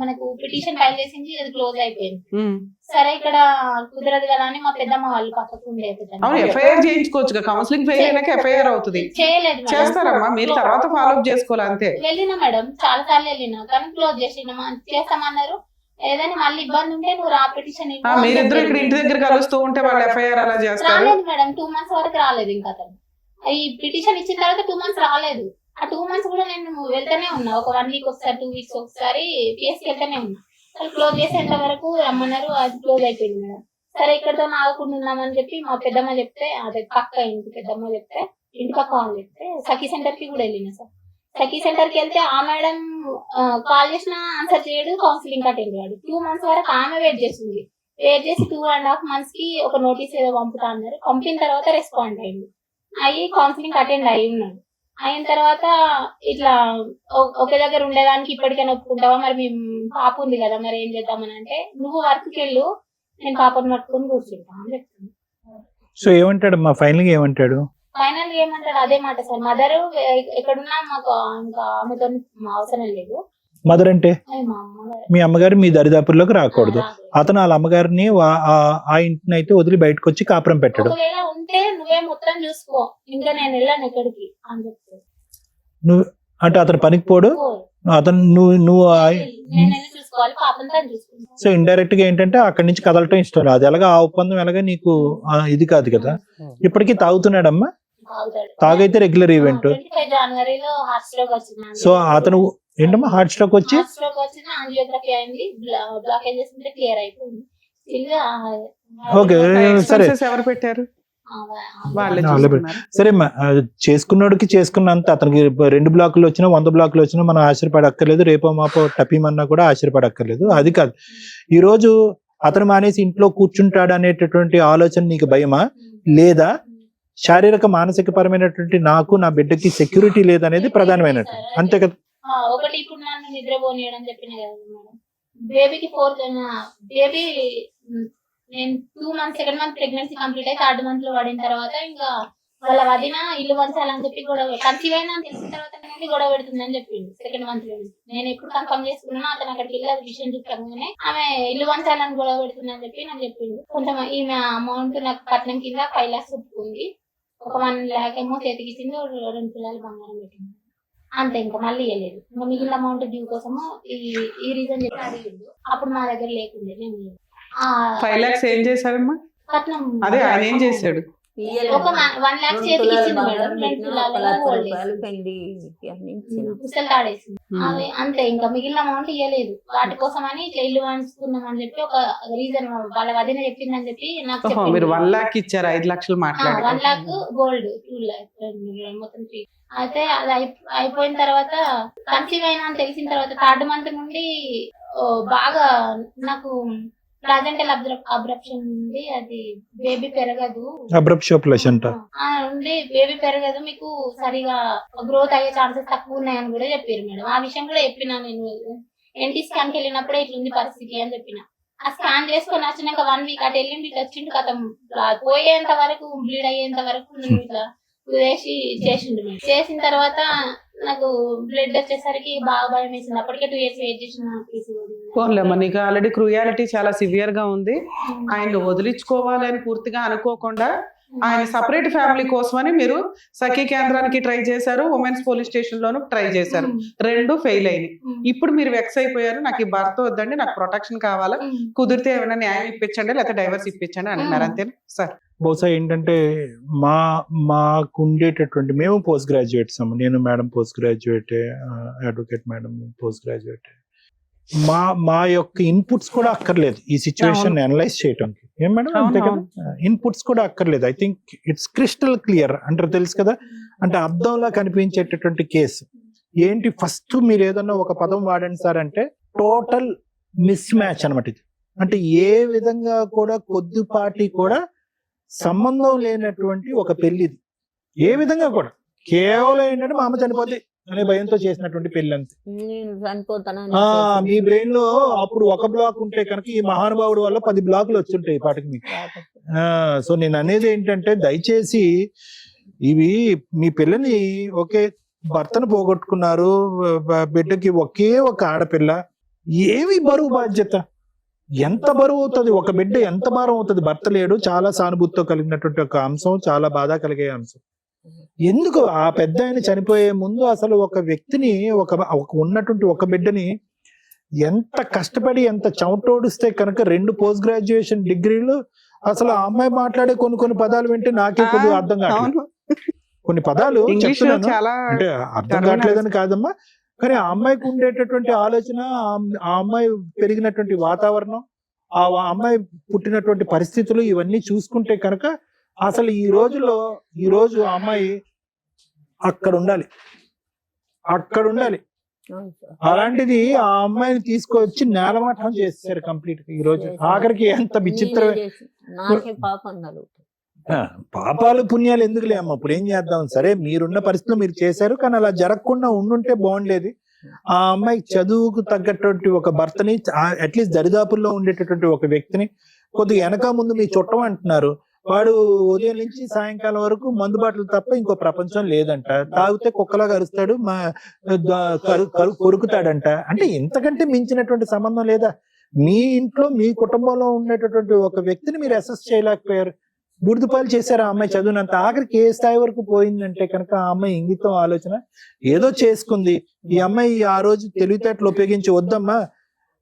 మనకు పిటిషన్ ఫైల్ చేసింది, అది క్లోజ్ అయిపోయింది. ఉమ్. సరే ఇక్కడ కుదరదు కదా అని మా పెద్దమ్మ వాళ్ళు పక్కకు ఉండే అవును, ఎఫ్ఐఆర్ చేయించుకోవచ్చు. కౌన్సిలింగ్ ఫెయిల్ అయినాక ఎఫ్ఐఆర్ అవుతుంది. చేయలేదు మేడం. చేస్తారమ్మా, మీరు తర్వాత ఫాలో అప్ చేసుకోవాలి అంతే. వెళ్ళినా మేడం, చాలా సార్లు వెళ్ళినా కానీ క్లోజ్ చేస్తామన్నారు. ఏదైనా మళ్ళీ ఇబ్బంది ఉంటే నువ్వు రా పిటిషన్ ఆ, మీరిద్దరు ఇక్కడ ఇంటి దగ్గర కలుస్తూ ఉంటే వాళ్ళు ఎఫ్ఐఆర్ అలా చేస్తారు. రాలేదు మేడం, 2 months వరకు రాలేదు. ఇంకా అతను ఈ పిటిషన్ ఇచ్చిన తర్వాత 2 months రాలేదు. ఆ 2 months కూడా నేను వెళ్తానే ఉన్నా, ఒక 1 week ఒకసారి 2 weeks ఒకసారి పిఎస్కి వెళ్తానే ఉన్నా. వాళ్ళు క్లోజ్ చేసేంత వరకు రమ్మన్నారు, అది క్లోజ్ అయిపోయింది మేడం. సరే ఇక్కడతో ఆగకుండా ఉన్నామని చెప్పి మా పెద్దమ్మ చెప్తే, అదే పక్క ఇంటి పెద్దమ్మ చెప్తే, ఇంటి పక్క వాళ్ళు చెప్తే సఖీ సెంటర్ కి కూడా వెళ్ళిన సార్. సఖీ సెంటర్ కి వెళ్తే ఆ మేడం కాల్ చేసినా ఆన్సర్ చేయడు, కౌన్సిలింగ్ అటెండ్ కాదు. 2 months వరకు ఆమె వెయిట్ చేసింది. వెయిట్ చేసి 2.5 months కి ఒక నోటీస్ ఏదో పంపుతా అన్నారు. పంపిన తర్వాత రెస్పాండ్ అయ్యింది, అయ్యి కౌన్సిలింగ్ అటెండ్ అయ్యి ఉన్నాడు. అయిన తర్వాత ఇట్లా ఒకే దగ్గర ఉండేదానికి ఇప్పటికైనా ఒప్పుకుంటావా, మరి మేము పాప ఉంది కదా మరి ఏం చేద్దామని అంటే, నువ్వు వర్క్కి వెళ్ళు, నేను పాపను పట్టుకొని కూర్చుంటా అని చెప్తాను. సో ఏమంటాడు మా ఫైనల్ గా ఏమంటాడు? ఫైనల్ ఏమంటాడు అదే మాట సార్, మదర్ ఎక్కడున్నా మాకు ఇంకా ఆమెతో అవసరం లేదు. మదర్ అంటే అది మా అమ్మగారు. మీ అమ్మగారు మీ దరిదాపుల్లోకి రాకూడదు. రాదు. అతను వాళ్ళ అమ్మగారిని ఆ ఇంటిని అయితే వదిలి బయటకు వచ్చి కాపురం పెట్టడు. ఒకవేళ ఉంటే నువ్వే మొత్తం చూసుకో, ఇంకా నేను వెళ్ళాను ఎక్కడికి అని చెప్తాను. నువ్వు అంటే అతను పనికి పోడు, అతను నువ్వు నేను వెళ్ళి చూసుకోవాలి, పాపం తను చూసుకుంటాను. సో ఇండైరెక్ట్ గా ఏంటంటే అక్కడి నుంచి కదలటం ఇష్టం లేదు. అది ఎలాగా ఆ ఒప్పందం ఎలాగా నీకు ఇది కాదు కదా. ఇప్పటికీ తాగుతున్నాడమ్మా, తాగుతాడు. తాగైతే రెగ్యులర్ ఈవెంట్. 25 జనవరిలో హార్ట్ స్ట్రోక్ వచ్చింది. సో అతను ఏంటమ్మా హార్ట్ స్ట్రోక్ వచ్చి హార్ట్ స్ట్రోక్ వచ్చింది, యాంజియోగ్రఫీ అయింది, బ్లాకేజెస్ ఉంటే క్లియర్ అయిపోయింది. ఓకే సరే Expenses ఎవరు పెట్టారు? వాళ్ళే వాళ్ళే చూసుకున్నారు. సరే చేసుకున్నోడికి చేసుకున్నంత అతనికి 2 బ్లాకులు వచ్చినా 100 బ్లాకులు వచ్చినా మనం ఆశ్చర్యపడక్కర్లేదు. రేపో మాపో టపీమన్నా కూడా ఆశ్చర్యపడక్కర్లేదు. అది కాదు, ఈ రోజు అతను మానేసి ఇంట్లో కూర్చుంటాడు అనేటటువంటి ఆలోచన నీకు భయమా, లేదా శారీరక మానసిక పరమైనటువంటి నాకు నా బిడ్డకి సెక్యూరిటీ లేదనేది ప్రధానమైనట్టు, అంతే కదా? ఒకటి ఇప్పుడు నన్ను నిద్రపోనీయడం చెప్పిన కదా మేడం, బేబీకి 4 బేబీ నేను 2 months 2nd month pregnancy complete అయి 3rd month లో పడిన తర్వాత ఇంకా వాళ్ళ వదిన ఇల్లు వంచాలని చెప్పి గొడవ, కన్సీవ్ అయినా అని తెలిసిన తర్వాత నుండి గొడవ పెడుతుందని చెప్పింది 2nd month లో. నేను ఎప్పుడు కన్ఫర్మ్ చేసుకున్నా అతను అక్కడికి వెళ్ళి అది విషయం చెప్పగానే ఆమె ఇల్లు వంచాలని గొడవ పెడుతుందని చెప్పి నాకు చెప్పింది. కొంచెం ఈమె అమౌంట్ నాకు కట్నం కింద 5 lakhs ఒప్పుకుంది, ఒక 1 lakh ఏమో చేతికి ఇచ్చింది, 2 తులాలు బంగారం పెట్టింది, అంతే. ఇంకా మళ్ళీ ఇవ్వలేదు. ఇంకా మిగిలిన అమౌంట్ డ్యూ కోసము ఈ రీజన్ చెప్పి అడిగిండు. అప్పుడు మా దగ్గర లేకుండే, నేను 5 lakhs ఏం చేశారమ్మా? కట్నం అదే ఆయన ఏం చేశాడు? ఒక 1 lakh చేతికి ఇచ్చింది మేడం, 2 తులాలు గోల్డ్ పుస్తలు తాడేసింది. అవి అంతే, ఇంకా మిగిలిన అమౌంట్ ఇవ్వలేదు. వాటి కోసం అని ఇట్లా ఇల్లు వంచుకున్నాం అని చెప్పి ఒక రీజన్ వాళ్ళ వదిన చెప్పిందని చెప్పి నాకు మీరు 1 lakh ఇచ్చారు, 5 lakhs మాట్లాడారు. 1 lakh గోల్డ్ 2 lakh మొత్తం 3. అయితే అది అయిపోయిన తర్వాత కన్సీవ్ అయినా అని తెలిసిన తర్వాత 3rd month నుండి బాగా నాకు ప్లాజెంటల్ అబ్రప్షన్ ఉంది, అది బేబీ పెరగదు, ఉండి బేబీ పెరగదు, మీకు సరిగా గ్రోత్ అయ్యే ఛాన్సెస్ తక్కువ ఉన్నాయని కూడా చెప్పారు మేడం. ఆ విషయం కూడా చెప్పినా, నేను ఎన్టీ స్కాన్ కి వెళ్ళినప్పుడే ఇట్లుంది పరిస్థితి అని చెప్పిన. ఆ స్కాన్ చేసుకొని వచ్చినాక 1 వీక్ అటు వెళ్ళిండి ఇట్లా వచ్చిండు కథం పోయేంత వరకు బ్లీడ్ అయ్యేంత వరకు నేను ఇట్లా వేసి చేసిండు మేడం. చేసిన తర్వాత నాకు బ్లడ్ వచ్చేసరికి బాగా భయం వేసింది. అప్పటికే 2 years వెయిట్ చేసిన పోన్లేమ్మా, నీకు ఆల్రెడీ క్రూయాలిటీ చాలా సివియర్ గా ఉంది. ఆయన వదిలించుకోవాలి అని పూర్తిగా అనుకోకుండా ఆయన సపరేట్ ఫ్యామిలీ కోసమని మీరు సఖీ కేంద్రానికి ట్రై చేశారు, ఉమెన్స్ పోలీస్ స్టేషన్ లోను ట్రై చేశారు, 2 ఫెయిల్ అయినాయి. ఇప్పుడు మీరు వెక్స్ అయిపోయారు, నాకు ఈ భర్త వద్దండి, నాకు ప్రొటెక్షన్ కావాలా, కుదిరితే ఏమైనా న్యాయం ఇప్పించండి లేకపోతే డైవర్స్ ఇప్పించండి అంటున్నారు, అంతేనా సార్? బహుశా ఏంటంటే మాకు ఉండేటటువంటి మేము పోస్ట్ గ్రాడ్యుయేట్స్ అమ్మ, నేను madam post graduate, advocate madam post graduate. మా యొక్క ఇన్పుట్స్ కూడా అక్కర్లేదు ఈ సిచ్యువేషన్ అనలైజ్ చేయడానికి. ఏం మేడం, అంతే కదా, ఇన్పుట్స్ కూడా అక్కర్లేదు. I think it's crystal clear అంటారు, తెలుసు కదా. అంటే అర్థంలా కనిపించేటటువంటి కేసు ఏంటి, ఫస్ట్ మీరు ఏదన్నా ఒక పదం వాడండి సార్ అంటే టోటల్ మిస్ మ్యాచ్ అనమాట ఇది. అంటే ఏ విధంగా కూడా కొద్దిపాటి కూడా సంబంధం లేనటువంటి ఒక పెళ్లిది, ఏ విధంగా కూడా. కేవలం ఏంటంటే మా అమ్మ చనిపోద్ది అనే భయంతో చేసినటువంటి పెళ్లి అంతే. నేను చనిపోతానని మీ బ్రెయిన్ లో అప్పుడు ఒక బ్లాక్ ఉంటే కనుక ఈ మహానుభావుడు వల్ల 10 బ్లాకులు వచ్చుంటాయి ఈ పాటికి మీకు. సో నేను అనేది ఏంటంటే దయచేసి ఇవి మీ పిల్లని ఒకే భర్తను పోగొట్టుకున్నారు, బిడ్డకి ఒకే ఒక ఆడపిల్ల, ఏమి బరువు బాధ్యత, ఎంత బరువు అవుతుంది ఒక బిడ్డ, ఎంత భారం అవుతుంది. భర్త లేడు, చాలా సానుభూతితో కలిగినటువంటి ఒక అంశం, చాలా బాధ కలిగే అంశం. ఎందుకు ఆ పెద్ద ఆయన చనిపోయే ముందు అసలు ఒక వ్యక్తిని ఒక ఉన్నటువంటి ఒక బిడ్డని ఎంత కష్టపడి ఎంత చెమటోడిస్తే కనుక 2 పోస్ట్ గ్రాడ్యుయేషన్ డిగ్రీలు, అసలు ఆ అమ్మాయి మాట్లాడే కొన్ని పదాలు వింటే నాకే కొద్దిగా అర్థం కావట్లేదు. కొన్ని పదాలు చెప్తున్నాను అంటే అర్థం కావట్లేదని కాదమ్మా, కానీ ఆ అమ్మాయికి ఉండేటటువంటి ఆలోచన, ఆ అమ్మాయి పెరిగినటువంటి వాతావరణం, ఆ అమ్మాయి పుట్టినటువంటి పరిస్థితులు ఇవన్నీ చూసుకుంటే కనుక అసలు ఈ రోజు ఆ అమ్మాయి అక్కడ ఉండాలి. అలాంటిది ఆ అమ్మాయిని తీసుకొచ్చి నేలమట్టం చేశారు కంప్లీట్ గా. ఈ రోజు ఆఖరికి ఎంత విచిత్రమైన పాపాలు పుణ్యాలు ఎందుకులే అమ్మ, ఇప్పుడు ఏం చేద్దాం, సరే మీరున్న పరిస్థితిలో మీరు చేశారు, కానీ అలా జరగకుండా ఉండుంటే బాగుండేది. ఆ అమ్మాయి చదువుకు తగ్గటువంటి ఒక భర్తని, అట్లీస్ట్ దరిదాపుల్లో ఉండేటటువంటి ఒక వ్యక్తిని, కొద్దిగా వెనక ముందు మీ చుట్టం అంటున్నారు, వాడు ఉదయం నుంచి సాయంకాలం వరకు మందు బాటలు తప్ప ఇంకో ప్రపంచం లేదంట, తాగితే కుక్కలాగా అరుస్తాడు, కొరుకుతాడంట. అంటే ఇంతకంటే మించినటువంటి సంబంధం లేదా? మీ ఇంట్లో మీ కుటుంబంలో ఉండేటటువంటి ఒక వ్యక్తిని మీరు అసెస్ చేయలేకపోయారు, బుడిదిపాలు చేశారు ఆ అమ్మాయి చదువునంత. ఆఖరికి ఏ స్థాయి వరకు పోయిందంటే కనుక ఆ అమ్మాయి ఇంగితం ఆలోచన ఏదో చేసుకుంది. ఈ అమ్మాయి ఆ రోజు తెలివితేటలు ఉపయోగించి, వద్దమ్మా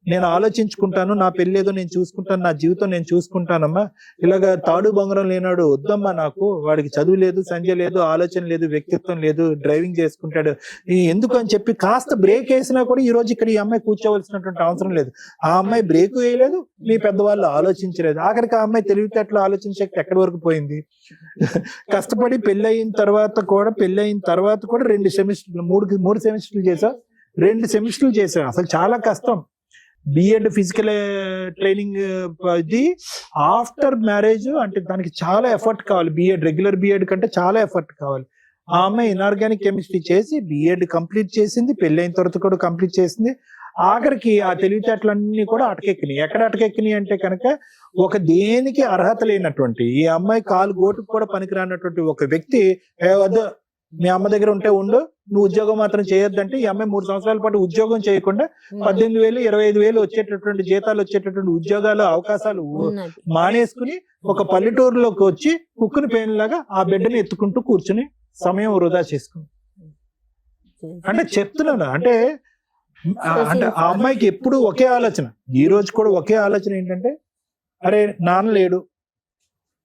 నేను ఆలోచించుకుంటాను, నా పెళ్లి ఏదో నేను చూసుకుంటాను, నా జీవితం నేను చూసుకుంటానమ్మా, ఇలాగ తాడు బొంగరం లేనాడు వద్దమ్మా, నాకు వాడికి చదువు లేదు, సంజయ్ లేదు, ఆలోచన లేదు, వ్యక్తిత్వం లేదు, డ్రైవింగ్ చేసుకుంటాడు ఎందుకు అని చెప్పి కాస్త బ్రేక్ వేసినా కూడా ఈ రోజు ఇక్కడ ఈ అమ్మాయి కూర్చోవలసినటువంటి అవసరం లేదు. ఆ అమ్మాయి బ్రేక్ వేయలేదు, మీ పెద్దవాళ్ళు ఆలోచించలేదు. ఆఖరికి ఆ అమ్మాయి తెలివితేటలు ఆలోచించే ఎక్కడి వరకు పోయింది. కష్టపడి పెళ్ళయిన తర్వాత కూడా 2 సెమిస్టర్లు 3 సెమిస్టర్లు చేసా, 2 సెమిస్టర్లు చేసా. అసలు చాలా కష్టం. బిఎడ్ ఫిజికల్ ట్రైనింగ్ ఇది ఆఫ్టర్ మ్యారేజ్, అంటే దానికి చాలా ఎఫర్ట్ కావాలి. బిఎడ్ రెగ్యులర్ బిఎడ్ కంటే చాలా ఎఫర్ట్ కావాలి. ఆ అమ్మాయి ఇన్ఆర్గానిక్ కెమిస్ట్రీ చేసి బిఎడ్ కంప్లీట్ చేసింది, పెళ్ళైన తర్వాత కూడా కంప్లీట్ చేసింది. ఆఖరికి ఆ తెలివితేటలన్నీ కూడా అటకెక్కినాయి. ఎక్కడ అటకెక్కినాయి అంటే కనుక ఒక దేనికి అర్హత లేనటువంటి, ఈ అమ్మాయి కాలు గోటుకు కూడా పనికిరానటువంటి ఒక వ్యక్తి, వద్దు మీ అమ్మ దగ్గర ఉంటే ఉండు, నువ్వు ఉద్యోగం మాత్రం చేయొద్దంటే ఈ అమ్మాయి 3 సంవత్సరాల పాటు ఉద్యోగం చేయకుండా 18,000 25,000 వచ్చేటటువంటి జీతాలు వచ్చేటటువంటి ఉద్యోగాలు అవకాశాలు మానేసుకుని ఒక పల్లెటూరులోకి వచ్చి కుక్కుని పేనులాగా ఆ బిడ్డని ఎత్తుకుంటూ కూర్చుని సమయం వృధా చేసుకుంది. అంటే చెప్తున్నాను, అంటే ఆ అమ్మాయికి ఎప్పుడు ఒకే ఆలోచన, ఈ రోజు కూడా ఒకే ఆలోచన ఏంటంటే, అరే నాన్న లేడు,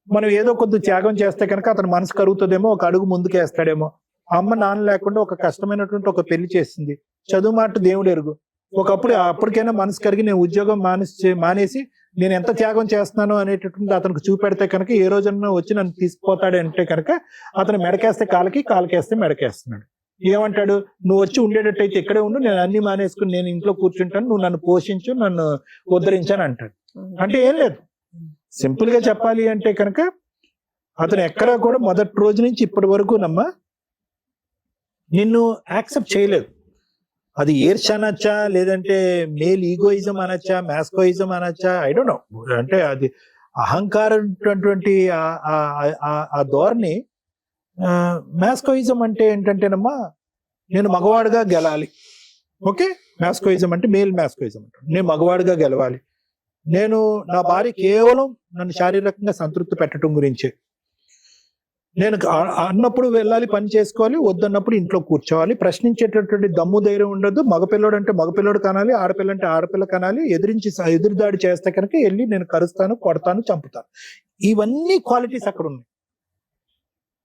మనం ఏదో కొద్ది త్యాగం చేస్తే కనుక అతను మనసు కరుగుతుందేమో, ఒక అడుగు ముందుకేస్తాడేమో. అమ్మ నాన్న లేకుండా ఒక కష్టమైనటువంటి ఒక పెళ్లి చేసింది, చదువు మాట దేవుడు ఎరుగు. అప్పటికైనా మనసు కరిగి నేను ఉద్యోగం మానేసి నేను ఎంత త్యాగం చేస్తున్నాను అనేటటువంటి అతనికి చూపెడితే కనుక ఏ రోజన్నా వచ్చి నన్ను తీసుకుపోతాడంటే కనుక అతను మెడకేస్తే కాలకేస్తే మెడకేస్తున్నాడు. ఏమంటాడు, నువ్వు వచ్చి ఉండేటట్టయితే ఇక్కడే ఉండు, నేను అన్ని మానేసుకుని నేను ఇంట్లో కూర్చుంటాను, నువ్వు నన్ను పోషించు, నన్ను ఉద్ధరించాను అంటాడు. అంటే ఏం లేదు, సింపుల్ గా చెప్పాలి అంటే కనుక అతను ఎక్కడా కూడా మొదటి రోజు నుంచి ఇప్పటి వరకు నిన్ను యాక్సెప్ట్ చేయలేదు. అది ఈర్ష అనొచ్చా, లేదంటే మేల్ ఈగోయిజం అనొచ్చా, మ్యాస్కోయిజం అనొచ్చా, ఐ డోంట్ నో. అంటే అది అహంకారం ఆ ధోరణి. మ్యాస్కోయిజం అంటే ఏంటంటేనమ్మా, నేను మగవాడుగా గెలాలి. ఓకే, మ్యాస్కోయిజం అంటే మేల్ మ్యాస్కోయిజం అంటే నేను మగవాడుగా గెలవాలి, నేను నా భార్య కేవలం నన్ను శారీరకంగా సంతృప్తి పెట్టడం గురించే, నేను అన్నప్పుడు వెళ్ళాలి, పని చేసుకోవాలి, వద్దన్నప్పుడు ఇంట్లో కూర్చోవాలి, ప్రశ్నించేటటువంటి దమ్ము ధైర్యం ఉండదు. మగపిల్లడు అంటే మగపిల్లడు కనాలి, ఆడపిల్ల అంటే ఆడపిల్ల కనాలి, ఎదురుదాడి చేస్తే కనుక వెళ్ళి నేను కరుస్తాను, కొడతాను, చంపుతాను. ఇవన్నీ క్వాలిటీస్ అక్కడ ఉన్నాయి.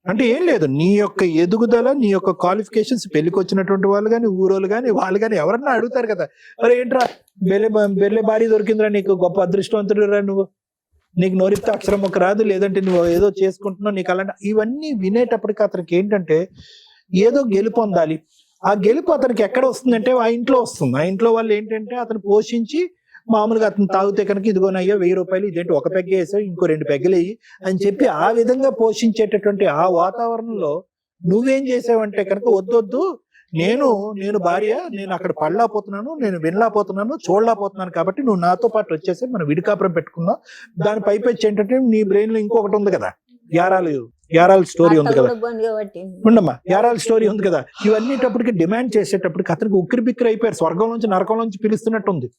అంటే ఏం లేదు, నీ యొక్క ఎదుగుదల, నీ యొక్క క్వాలిఫికేషన్స్, పెళ్లికి వచ్చినటువంటి వాళ్ళు కానీ, ఊరోళ్ళు కానీ, వాళ్ళు కానీ ఎవరన్నా అడుగుతారు కదా, మరి ఏంట్రా బెల్లె భారీ దొరికిందిరా, నీకు గొప్ప అదృష్టవంతుడురా, నువ్వు నీకు నోరిస్తే అక్షరం ఒక రాదు, లేదంటే నువ్వు ఏదో చేసుకుంటున్నావు, నీకు అలాంటి ఇవన్నీ వినేటప్పటికి అతనికి ఏంటంటే ఏదో గెలుపు పొందాలి. ఆ గెలుపు అతనికి ఎక్కడ వస్తుందంటే ఆ ఇంట్లో వస్తుంది. ఆ ఇంట్లో వాళ్ళు ఏంటంటే అతను పోషించి, మామూలుగా అతను తాగితే కనుక ఇదిగోనయ్యో 1000 రూపాయలు, ఇదేంటి ఒక పెగ్గ వేసావు, ఇంకో 2 పెగ్గలు వేయి అని చెప్పి ఆ విధంగా పోషించేటటువంటి ఆ వాతావరణంలో నువ్వేం చేసావంటే కనుక వద్దొద్దు, నేను భార్య, నేను అక్కడ పడలేకపోతున్నాను, నేను వినలేకపోతున్నాను, చూడలేకపోతున్నాను, కాబట్టి నువ్వు నాతో పాటు వచ్చేసి మనం విడికాపురం పెట్టుకుందాం. దాని పైపెచ్చి ఏంటంటే నీ బ్రెయిన్ లో ఇంకొకటి ఉంది కదా, యారాల స్టోరీ ఉంది కదా, ఉండమ్మా, యారాల స్టోరీ ఉంది కదా. ఇవన్నీటప్పటికి డిమాండ్ చేసేటప్పటికి అతనికి ఉక్కిరి బిక్కిరి అయిపోయారు, స్వర్గం నుంచి నరకం నుంచి పిలుస్తున్నట్టుంది.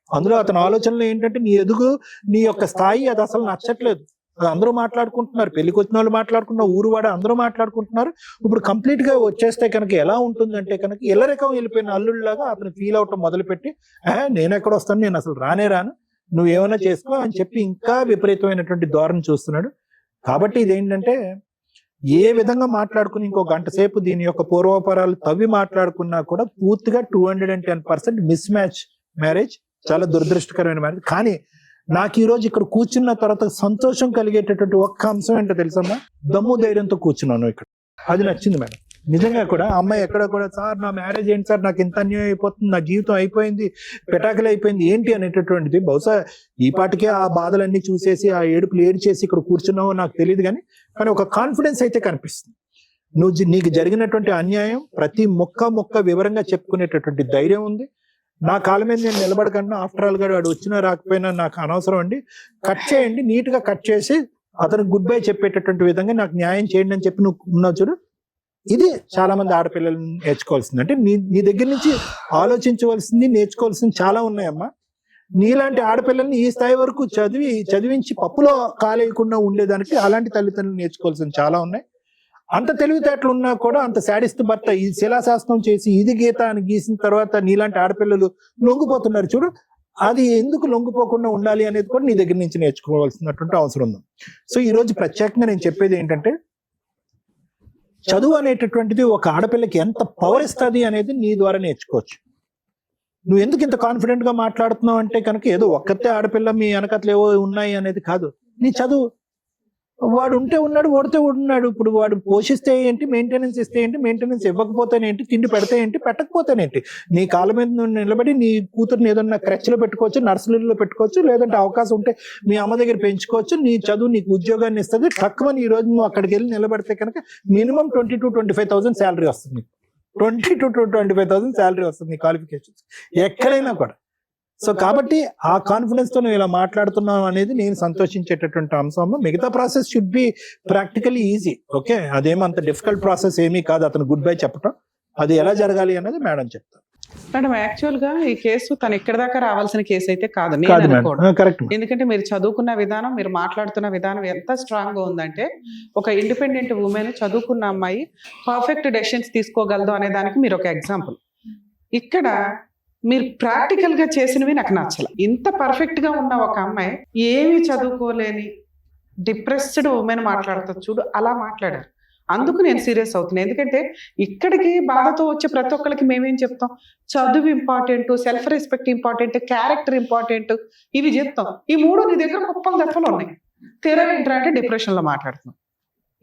అందులో అతని ఆలోచనలు ఏంటంటే నీ ఎదుగు, నీ యొక్క స్థాయి అది అసలు నచ్చట్లేదు. అది అందరూ మాట్లాడుకుంటున్నారు, పెళ్లికి వచ్చిన వాళ్ళు మాట్లాడుకుంటున్నారు, ఊరువాడ అందరూ మాట్లాడుకుంటున్నారు. ఇప్పుడు కంప్లీట్ గా వచ్చేస్తే కనుక ఎలా ఉంటుందంటే కనుక ఇల్లరికం వెళ్ళిపోయిన అల్లుళ్ళలాగా అతను ఫీల్ అవటం మొదలుపెట్టి, నేను ఎక్కడ వస్తాను, నేను అసలు రాను, నువ్వు ఏమైనా చేసుకో అని చెప్పి ఇంకా విపరీతమైనటువంటి ధోరణి చూస్తున్నాడు. కాబట్టి ఇదేంటంటే ఏ విధంగా మాట్లాడుకుని ఇంకో గంట సేపు దీని యొక్క పూర్వపరాలు తవ్వి మాట్లాడుకున్నా కూడా పూర్తిగా 210% మిస్ మ్యాచ్ మ్యారేజ్, చాలా దురదృష్టకరమైన మ్యారేజ్. కానీ నాకు ఈ రోజు ఇక్కడ కూర్చున్న తర్వాత సంతోషం కలిగేటటువంటి ఒక్క అంశం ఏంటో తెలుసమ్మా, దమ్ము ధైర్యంతో కూర్చున్నాను ఇక్కడ, అది నచ్చింది మేడం. నిజంగా కూడా అమ్మాయి ఎక్కడ కూడా, సార్ నా మ్యారేజ్ ఏంటి సార్, నాకు ఎంత అన్యాయం అయిపోతుంది, నా జీవితం అయిపోయింది, పెటాకులు అయిపోయింది ఏంటి అనేటటువంటిది. బహుశా ఈ పాటికే ఆ బాధలన్నీ చూసేసి ఆ ఏడుపులు ఏడ్చేసి ఇక్కడ కూర్చున్నావో నాకు తెలియదు, కానీ ఒక కాన్ఫిడెన్స్ అయితే కనిపిస్తుంది. నీకు జరిగినటువంటి అన్యాయం ప్రతి మొక్క వివరంగా చెప్పుకునేటటువంటి ధైర్యం ఉంది. నా కాళ్ళ మీద నేను నిలబడకుండా, ఆఫ్టర్ ఆల్ గా వాడు వచ్చినా రాకపోయినా నాకు అనవసరం అండి, కట్ చేయండి, నీట్ గా కట్ చేసి అతనికి గుడ్ బై చెప్పేటటువంటి విధంగా నాకు న్యాయం చేయండి అని చెప్పి నువ్వు ఉన్నావు చూడు. ఇది చాలా మంది ఆడపిల్లలు నేర్చుకోవాల్సింది. అంటే నీ దగ్గర నుంచి ఆలోచించవలసింది, నేర్చుకోవాల్సింది చాలా ఉన్నాయమ్మా. నీలాంటి ఆడపిల్లల్ని ఈ స్థాయి వరకు చదివించి పప్పులో కాలేయకుండా ఉండేదానికి అలాంటి తల్లిదండ్రులు నేర్చుకోవాల్సింది చాలా ఉన్నాయి. అంత తెలివితేటలు ఉన్నా కూడా అంత శాడిస్ట్ భర్త ఈ శిలాశాస్త్రం చేసి ఇది గీత అని గీసిన తర్వాత నీలాంటి ఆడపిల్లలు లొంగిపోతున్నారు చూడు. అది ఎందుకు లొంగిపోకుండా ఉండాలి అనేది కూడా నీ దగ్గర నుంచి నేర్చుకోవాల్సినటువంటి అవసరం ఉంది. సో ఈ రోజు ప్రత్యేకంగా నేను చెప్పేది ఏంటంటే, చదువు అనేటటువంటిది ఒక ఆడపిల్లకి ఎంత పవర్ ఇస్తుంది అనేది నీ ద్వారా నేర్చుకోవచ్చు. నువ్వు ఎందుకు ఇంత కాన్ఫిడెంట్ గా మాట్లాడుతున్నావు అంటే కనుక ఏదో ఒక్కతే ఆడపిల్ల మీ వెనకట్లు ఏవో ఉన్నాయి అనేది కాదు. నీ చదువు, వాడు ఉంటే ఉన్నాడు, ఓడితే ఉన్నాడు. ఇప్పుడు వాడు పోషిస్తే ఏంటి, మెయింటెనెన్స్ ఇస్తే ఏంటి, మెయింటెనెన్స్ ఇవ్వకపోతేనేంటి, తిండి పెడితే ఏంటి, పెట్టకపోతేనేంటి, నీ కాళ్ళ మీద నిలబడి నీ కూతురుని ఏదన్నా క్రచ్లో పెట్టుకోవచ్చు, నర్సరీలో పెట్టుకోవచ్చు, లేదంటే అవకాశం ఉంటే మీ అమ్మ దగ్గర పెంచుకోవచ్చు. నీ చదువు నీకు ఉద్యోగాన్ని ఇస్తుంది. తక్కువని ఈ రోజు నువ్వు అక్కడికి వెళ్ళి నిలబడితే కనుక మినిమం 20,000 to 25,000 శాలరీ వస్తుంది. 20,000 to 25,000 శాలరీ వస్తుంది నీ క్వాలిఫికేషన్స్ ఎక్కడైనా కూడా. సో కాబట్టి ఆ కాన్ఫిడెన్స్ తో నువ్వు ఇలా మాట్లాడుతున్నావు అనేది నేను సంతోషించేటటువంటి అంశం. మిగతా process should be practically easy. Okay, అదేమంత డిఫికల్ట్ ప్రాసెస్ ఏమీ కాదు అతను గుడ్ బై చెప్పడం. అది ఎలా జరగాలి అనేది మేడం చెప్తారు. మేడం యాక్చువల్ గా ఈ కేసు తను ఇక్కడ దాకా రావాల్సిన కేసు అయితే కాదు. కరెక్ట్. ఎందుకంటే మీరు చదువుకున్న విధానం, మీరు మాట్లాడుతున్న విధానం ఎంత స్ట్రాంగ్ గా ఉందంటే, ఒక ఇండిపెండెంట్ ఉమెన్, చదువుకున్న అమ్మాయి పర్ఫెక్ట్ డెసిషన్స్ తీసుకోగలదు అనే దానికి మీరు ఒక ఎగ్జాంపుల్. ఇక్కడ మీరు ప్రాక్టికల్ గా చేసినవి నాకు నచ్చల. ఇంత పర్ఫెక్ట్ గా ఉన్న ఒక అమ్మాయి, ఏమి చదువుకోలేని డిప్రెస్డ్ ఉమెన్ మాట్లాడుతుంది చూడు, అలా మాట్లాడారు. అందుకు నేను సీరియస్ అవుతున్నాను. ఎందుకంటే ఇక్కడికి బాధతో వచ్చే ప్రతి ఒక్కరికి మేమేం చెప్తాం, చదువు important, self respect important, character important, ఇవి చెప్తాం. ఈ మూడు నీ దగ్గర కుప్పలు దెప్పలు ఉన్నాయి. తీరా ఏంటంటే డిప్రెషన్ లో మాట్లాడుతున్నాం.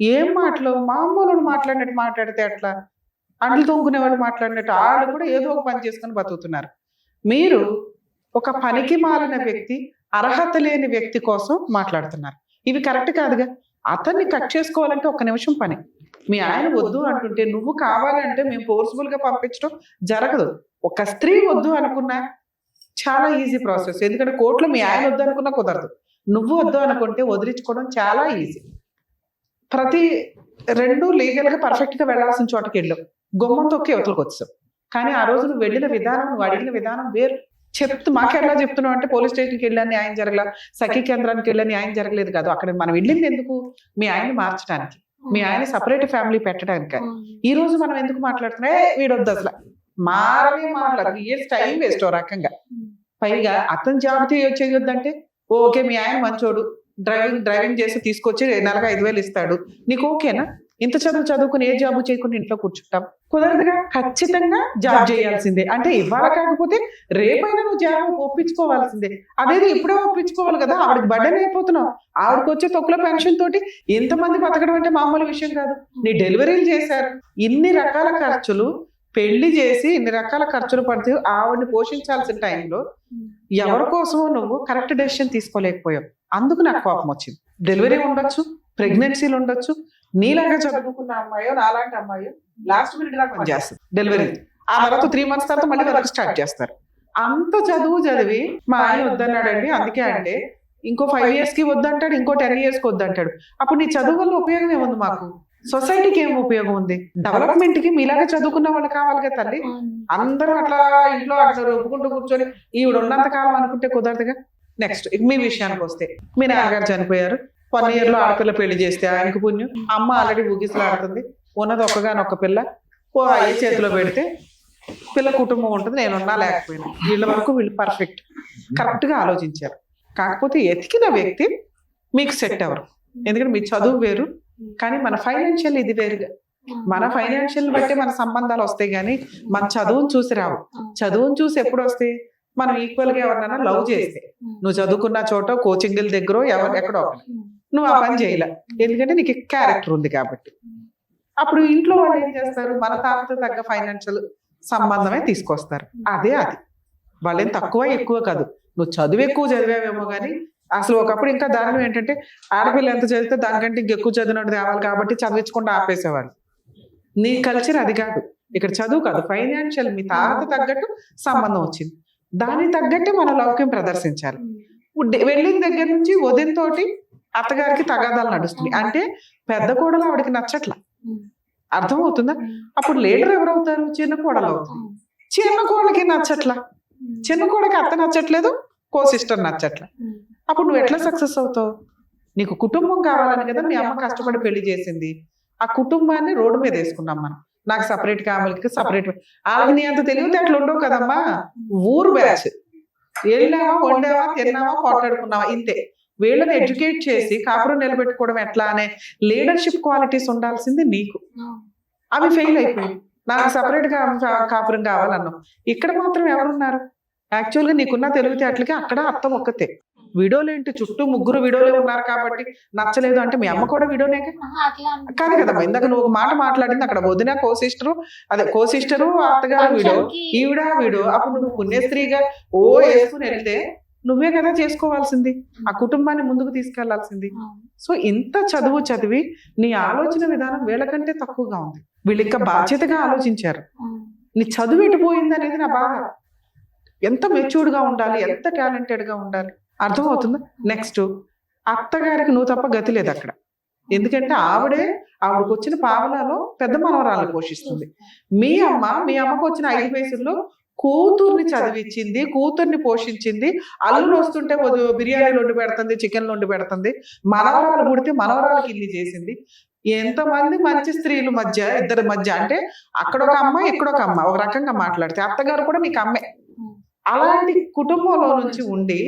ఏం మాటలు, మామూలు మాట్లాడినట్టు మాట్లాడితే అట్లా, అండ్లు తొంగునే వాళ్ళు మాట్లాడినట్టు వాళ్ళు కూడా ఏదో ఒక పని చేసుకుని బతుకుతున్నారు. మీరు ఒక పనికి మాలిన వ్యక్తి, అర్హత లేని వ్యక్తి కోసం మాట్లాడుతున్నారు. ఇవి కరెక్ట్ కాదుగా. అతన్ని కట్ చేసుకోవాలంటే 1 నిమిషం పని. మీ ఆయన వద్దు అంటుంటే నువ్వు కావాలంటే మేము ఫోర్స్ఫుల్ గా పంపించడం జరగదు. ఒక స్త్రీ వద్దు అనుకున్నా చాలా ఈజీ ప్రాసెస్. ఎందుకంటే కోర్టులో మీ ఆయన వద్దు అనుకున్నా కుదరదు, నువ్వు వద్దు అనుకుంటే వదిలించుకోవడం చాలా ఈజీ. ప్రతి రెండు లీగల్ గా పర్ఫెక్ట్ గా వెళ్లాల్సిన చోటకి వెళ్ళావు, గుమ్మం తొక్కి యువతలకు వచ్చావు. కానీ ఆ రోజు నువ్వు వెళ్ళిన విధానం, నువ్వు అడిగిన విధానం వేరు. మాకెలా చెప్తున్నావు అంటే పోలీస్ స్టేషన్కి వెళ్ళా న్యాయం జరగల, సఖీ కేంద్రానికి వెళ్ళా న్యాయం జరగలేదు కాదు. అక్కడ మనం వెళ్ళింది ఎందుకు? మీ ఆయన్ని మార్చడానికి, మీ ఆయన సపరేట్ ఫ్యామిలీ పెట్టడానికి. ఈ రోజు మనం ఎందుకు మాట్లాడుతున్నా వీడొద్దు అసలు మారనే మాట్లాడు, ఇయర్స్ టైం వేస్ట్ ఓ రకంగా. పైగా అతను జాబ్ చేయొద్దంటే ఓకే మీ ఆయన మంచోడు, డ్రైవింగ్ చేసి తీసుకొచ్చి నెలకు 5,000 ఇస్తాడు, నీకు ఓకేనా? ఇంత చదువుకుని ఏ జాబు చేయకుండా ఇంట్లో కూర్చుంటాం? కుదరదుగా. ఖచ్చితంగా జాబ్ చేయాల్సిందే. అంటే ఇవాళ కాకపోతే రేపైనా నువ్వు జాబ్ ఒప్పించుకోవాల్సిందే. అదేదో ఇప్పుడే ఒప్పించుకోవాలి కదా, ఆవిడకి బడ్డనే అయిపోతున్నావు. ఆవిడకి వచ్చే తొక్కుల పెన్షన్ తోటి ఇంతమంది బతకడం అంటే మామూలు విషయం కాదు. నీ డెలివరీలు చేశారు, ఇన్ని రకాల ఖర్చులు, పెళ్లి చేసి ఇన్ని రకాల ఖర్చులు పడితే ఆవిడని పోషించాల్సిన టైంలో ఎవరి కోసమో నువ్వు కరెక్ట్ డెసిషన్ తీసుకోలేకపోయావు. అందుకు నాకు కోపం వచ్చింది. డెలివరీ ఉండొచ్చు, ప్రెగ్నెన్సీలు ఉండొచ్చు, నీలాగా చదువుకున్న అమ్మాయో నాలాంటి అమ్మాయో లాస్ట్ మినిట్ దాకా పనిచేస్తుంది డెలివరీ. ఆ తర్వాత 3 months తర్వాత మళ్ళీ వర్క్ స్టార్ట్ చేస్తారు. అంత చదువు చదివి మా ఆయన వద్దన్నాడండి, అందుకే అంటే ఇంకో 5 years కి వద్దంటాడు, ఇంకో 10 years కి వద్దంటాడు. అప్పుడు నీ చదువు వల్ల ఉపయోగం ఏముంది? మాకు సొసైటీకి ఏం ఉపయోగం ఉంది? డెవలప్మెంట్ కి మీలాగా చదువుకున్న వాళ్ళు కావాలి కదా తల్లి. అందరూ అట్లా ఇంట్లో అట్లా ఒప్పుకుంటూ కూర్చొని ఈవిడ ఉన్నంత కాలం అనుకుంటే కుదరదుగా. నెక్స్ట్ మీ విషయానికి వస్తే, మీ నాన్నగారు చనిపోయారు, 1 year లో ఆడపిల్ల పెళ్లి చేస్తే ఆయనకు పుణ్యం. అమ్మ ఆల్రెడీ ఊగిసలాడుతుంది, ఉన్నది ఒక్కగానొక్క పిల్ల, అయ్యే చేతిలో పెడితే పిల్ల కుటుంబం ఉంటుంది, నేనున్నా లేకపోయినా. వీళ్ళ వరకు వీళ్ళు పర్ఫెక్ట్ కరెక్ట్ గా ఆలోచించారు. కాకపోతే ఎతికిన వ్యక్తి మీకు సెట్ అవ్వరు. ఎందుకంటే మీ చదువు వేరు, కానీ మన ఫైనాన్షియల్ ఇది వేరుగా. మన ఫైనాన్షియల్ బట్టి మన సంబంధాలు వస్తాయి, కానీ మన చదువును చూసి రావు. చదువును చూసి ఎప్పుడు వస్తాయి? మనం ఈక్వల్ గా ఎవరినైనా లవ్ చేస్తే, నువ్వు చదువుకున్న చోట కోచింగ్ల దగ్గర ఎక్కడో నువ్వు ఆ పని చేయలే, ఎందుకంటే నీకు క్యారెక్టర్ ఉంది కాబట్టి. అప్పుడు ఇంట్లో వాళ్ళు ఏం చేస్తారు? మన తాతతో తగ్గ ఫైనాన్షియల్ సంబంధమే తీసుకొస్తారు. అది వాళ్ళేం తక్కువ ఎక్కువ కాదు. నువ్వు చదువు ఎక్కువ చదివావేమో కానీ అసలు ఒకప్పుడు ఇంకా దారుణం ఏంటంటే ఆడపిల్ల ఎంత చదివితే దానికంటే ఇంకెక్కువ చదివినట్టు తేవాలి కాబట్టి చదివించకుండా ఆపేసేవాళ్ళు. నీ కల్చర్ అది కాదు. ఇక్కడ చదువు కాదు, ఫైనాన్షియల్ మీ తాత తగ్గట్టు సంబంధం వచ్చింది, దానికి తగ్గట్టే మన లౌక్యం ప్రదర్శించాలి. వెళ్ళిన దగ్గర నుంచి వదినతోటి అత్తగారికి తగాదాలు నడుస్తుంది. అంటే పెద్ద కోడలు ఆవిడకి నచ్చట్లా, అర్థమవుతుందా? అప్పుడు లీడర్ ఎవరవుతారు? చిన్న కోడలు అవుతుంది. చిన్న కోడలకి నచ్చట్లా, చిన్న కోడకి అత్త నచ్చట్లేదు, కో సిస్టర్ నచ్చట్లా. అప్పుడు నువ్వు ఎట్లా సక్సెస్ అవుతావు? నీకు కుటుంబం కావాలని కదా మీ అమ్మ కష్టపడి పెళ్లి చేసింది. ఆ కుటుంబాన్ని రోడ్డు మీద వేసుకున్నాం మనం. నాకు సపరేట్ కావాలికి సపరేట్. వాళ్ళకి నీ అంత తెలివితే అట్లా ఉండవు కదమ్మా. ఊరు బ్యాచ్, వెళ్ళావా, వండావా, తిన్నావా, పోట్లాడుకున్నావా, ఇంతే. వీళ్ళని ఎడ్యుకేట్ చేసి కాపురం నిలబెట్టుకోవడం ఎట్లా అనే లీడర్షిప్ క్వాలిటీస్ ఉండాల్సింది నీకు. అవి ఫెయిల్ అయిపోయాయి. నాకు సపరేట్ గా కాపురం కావాలన్నావు. ఇక్కడ మాత్రం ఎవరున్నారు? యాక్చువల్గా నీకున్న తెలివితేటలకి అక్కడ అర్థం ఒక్కతే. వీడియోలు ఏంటి, చుట్టూ 3 వీడియోలే ఉన్నారు కాబట్టి నచ్చలేదు అంటే మీ అమ్మ కూడా వీడియోనే కాదు కదమ్మా. ఇందాక నువ్వు ఒక మాట మాట్లాడింది, అక్కడ వదిన కో సిస్టరు అత్తగారు వీడియో, ఈవిడ వీడియో. అప్పుడు నువ్వు పుణ్యస్త్రీగా వేసుకుని వెళ్తే నువ్వే కదా చేసుకోవాల్సింది, ఆ కుటుంబాన్ని ముందుకు తీసుకెళ్లాల్సింది. సో ఇంత చదువు చదివి నీ ఆలోచన విధానం వీళ్ళకంటే తక్కువగా ఉంది. వీళ్ళు ఇంకా బాధ్యతగా ఆలోచించారు. నీ చదువు ఎటుపోయింది అనేది నా బాధ. ఎంత మెచ్యూర్డ్ గా ఉండాలి, ఎంత టాలెంటెడ్ గా ఉండాలి, అర్థమవుతుందా? నెక్స్ట్, అత్తగారికి నువ్వు తప్ప గతి లేదు అక్కడ. ఎందుకంటే ఆవిడకు వచ్చిన పావలాలో పెద్ద మనవరాలు పోషిస్తుంది. మీ అమ్మకు వచ్చిన 5 పైసల్లో కూతుర్ని చదివించింది, కూతుర్ని పోషించింది. అల్లుడు వస్తుంటే బిర్యానీలు వండి పెడుతుంది, చికెన్లు వండి పెడుతుంది. మనవరాలు పుడితే మనవరాలకి ఇల్లు చేసింది. ఎంతమంది మంచి స్త్రీల మధ్య, ఇద్దరి మధ్య, అంటే అక్కడ ఒక అమ్మ ఇక్కడ ఒక అమ్మ, ఒక రకంగా మాట్లాడితే అత్తగారు కూడా నీకు అమ్మే. అలాంటి కుటుంబంలో నుంచి ఉండి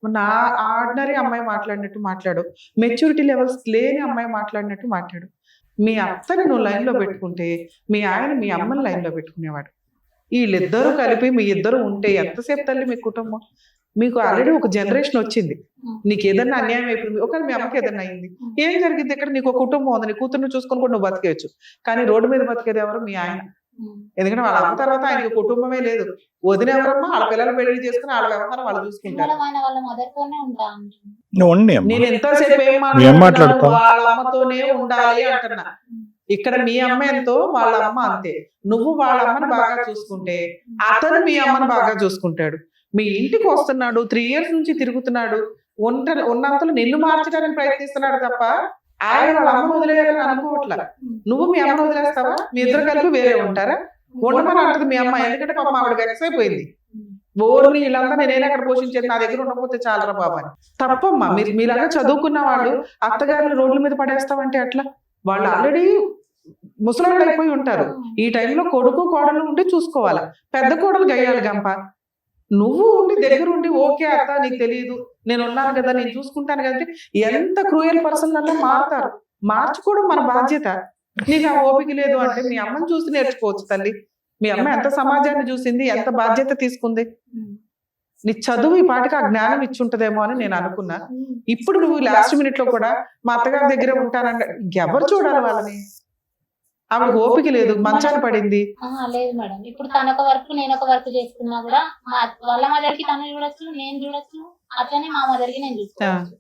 నా ఆర్డినరీ అమ్మాయి మాట్లాడినట్టు మాట్లాడు, మెచ్యూరిటీ లెవెల్స్ లేని అమ్మాయి మాట్లాడినట్టు మాట్లాడు. మీ అత్తని నువ్వు లైన్లో పెట్టుకుంటే మీ ఆయన మీ అమ్మని లైన్లో పెట్టుకునేవాడు. వీళ్ళిద్దరూ కలిపి మీ ఇద్దరు ఉంటే ఎంతసేపు తల్లి మీ కుటుంబం? మీకు ఆల్రెడీ ఒక జనరేషన్ వచ్చింది. నీకు ఏదన్నా అన్యాయం అయిపోయింది, ఒకవేళ మీ అమ్మకి ఏదన్నా అయింది, ఏం జరిగింది? ఇక్కడ నీకు ఒక కుటుంబం ఉంది, నీ కూతుర్ని చూసుకొని కూడా నువ్వు బతికేయచ్చు. కానీ రోడ్డు మీద బతికేది ఎవరు? మీ ఆయన. ఎందుకంటే వాళ్ళ అమ్మ తర్వాత ఆయనకి కుటుంబమే లేదు. వదిన ఎవరమ్మా? వాళ్ళ పిల్లలు పెళ్లి చేసుకుని వాళ్ళ వ్యవహారం వాళ్ళు చూసుకుంటారు. నేను ఎంతసేపు ఏం మాట్లాడుతున్నా? వాళ్ళ అమ్మతోనే ఉండాలి అంటున్నా. ఇక్కడ మీ అమ్మ ఎంతో వాళ్ళ అమ్మ అంతే. నువ్వు వాళ్ళ అమ్మని బాగా చూసుకుంటే అతను మీ అమ్మని బాగా చూసుకుంటాడు. మీ ఇంటికి వస్తున్నాడు, 3 years నుంచి తిరుగుతున్నాడు, ఉన్నంతలో నిన్ను మార్చడానికి ప్రయత్నిస్తున్నాడు తప్ప ఆయన వాళ్ళ అమ్మను వదిలేయాలని అనుకోవట్లా. నువ్వు మీ అమ్మను వదిలేస్తావా? మీ ఇద్దరు కలిపి వేరే ఉంటారా? ఉండమని అంటది మీ అమ్మ. ఎందుకంటే పాపం ఆవిడ వెక్స్ అయిపోయింది. ఓర్ని వీళ్ళంతా నేనే అక్కడ పోషించేది, నా దగ్గర ఉండకపోతే చాలరా బాబా అని. తప్పమ్మా. మీలాగా చదువుకున్న వాళ్ళు అత్తగారిని రోడ్ల మీద పడేస్తామంటే అట్లా. వాళ్ళు ఆల్రెడీ ముసలాళ్ళు అయిపోయి ఉంటారు. ఈ టైంలో కొడుకు కోడలు ఉండి చూసుకోవాలా. పెద్ద కోడలు గయ్యాలి గంప. నువ్వు ఉండి దగ్గర ఉండి ఓకే అత్త నీకు తెలియదు, నేను ఉన్నాను కదా, నేను చూసుకుంటాను కదా. ఎంత క్రూయల్ పర్సన్ అలా మారుతారు. మార్చుకోవడం మన బాధ్యత. నీకు ఆ ఓపిక లేదు అంటే మీ అమ్మని చూసి నేర్చుకోవచ్చు తల్లి. మీ అమ్మ ఎంత సమాజాన్ని చూసింది, ఎంత బాధ్యత తీసుకుంది. నీ చదువు ఈ పాటికి ఆ జ్ఞానం ఇచ్చుంటదేమో అని నేను అనుకున్నా. ఇప్పుడు నువ్వు లాస్ట్ మినిట్ లో కూడా మా అత్తగారి దగ్గరే ఉంటానంటే ఎవరు చూడాలి వాళ్ళని? ఆవిడ ఓపిక లేదు, మంచాన పడింది. లేదు మేడం, ఇప్పుడు తన ఒక వర్క్ నేను ఒక వర్క్ చేసుకున్నా కూడా వాళ్ళ మదర్కి తను చూడొచ్చు, నేను చూడొచ్చు, అట్లనే మా మదర్కి నేను చూసుకోవచ్చు.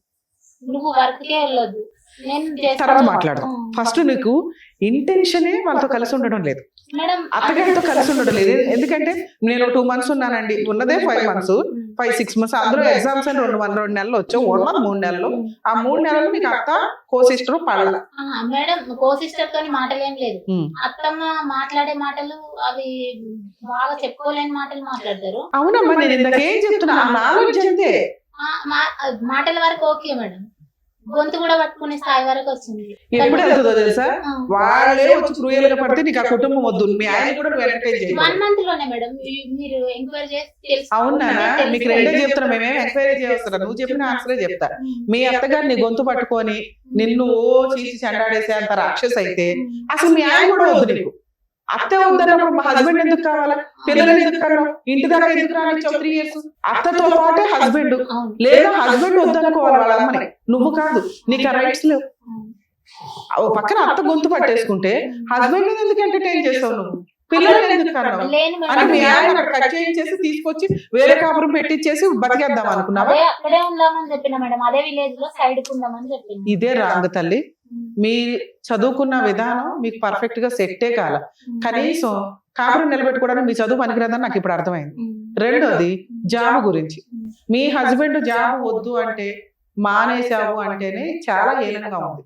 నువ్వు వర్క్ కే వెళ్ళొద్దు, నేను తర్వాత మాట్లాడదాం. ఫస్ట్ నీకు ఇంటెన్షనే వాళ్ళతో కలిసి ఉండడం లేదు, అత్తగారితో కలిసి ఉండడం లేదు. ఎందుకంటే నేను 2 months ఉన్నానండి, ఉన్నదే 5 months 5-6 months. అందులో ఎగ్జామ్స్ అని 2 నెలలు వచ్చావు, ఉన్న 3 నెలలు. ఆ 3 నెలలు నీకు అత్త కో సిస్టర్ పడాల. మేడం కో సిస్టర్ తోని మాటలు ఏం లేదు. అత్తమ్మ మాట్లాడే మాటలు అవి బాగా చెప్పుకోలేని మాటలు మాట్లాడతారు. అవునమ్మా, నేను ఇందాకేం చెప్తున్నా, ఆ నాలెడ్జ్ అంతే. మాటల వరకు ఓకే మేడం, గొంతు కూడా పట్టుకునే స్థాయి వరకు వచ్చింది. ఎప్పుడు వెళ్తుందో తెలుసా? వాళ్ళే వచ్చి క్రూయల్ గా పడితే నీకు ఆ కుటుంబం వద్దు. మీ ఆయన కూడా నువ్వు ఎంకరేజ్ చేయాలి. 1 month లోనే మేడం మీరు ఎంక్వైరీ చేసి. అవునా? మీకు రెండే చెప్తున్నా, మేమేం ఎంక్వైరీ చేస్తున్నా, నువ్వు చెప్పిన ఆన్సరే చెప్తా. మీ అత్తగారు నీ గొంతు పట్టుకొని నిన్ను చీచి చెండాడేసే అంత రాక్షస్ అయితే అసలు మీ ఆయన కూడా వద్దు నీకు. అత్త వద్దన్నప్పుడు మా హస్బెండ్ ఎందుకు కావాలా? పిల్లలు ఎందుకు కావాలి? ఇంటి దాకా ఎందుకు రానిచ్చావు 3 years? అత్తతో పాటే హస్బెండ్, లేదా హస్బెండ్ వద్దనుకోవాలి వాళ్ళ అమ్మని, నువ్వు కాదు. నీకు ఆ రైట్స్ లేవు. ఓ పక్కన అత్త గొంతు పట్టేసుకుంటే హస్బెండ్ ఎందుకు ఎంటర్టైన్ చేస్తావు నువ్వు? పిల్లలు ఎందుకు కన్నావు అని మీ ఆయన కట్ చేయించేసి తీసుకొచ్చి వేరే కాపురం పెట్టించేసి బతికేద్దాం అనుకున్నావా? అక్కడే ఉందామని చెప్పిన మేడం, అదే విలేజ్ లో సైడ్ కు ఉందామని చెప్పింది. ఇదే రాంగ్ తల్లి. మీ చదువుకున్న విధానం మీకు పర్ఫెక్ట్ గా సెట్టే కాల. కనీసం కాపురం నిలబెట్టుకోవడానికి మీ చదువు పనికిరాదని నాకు ఇప్పుడు అర్థమైంది. రెండోది జాబ్ గురించి. మీ హస్బెండ్ జాబ్ వద్దు అంటే మానేసావు అంటేనే చాలా హేళనగా ఉంది.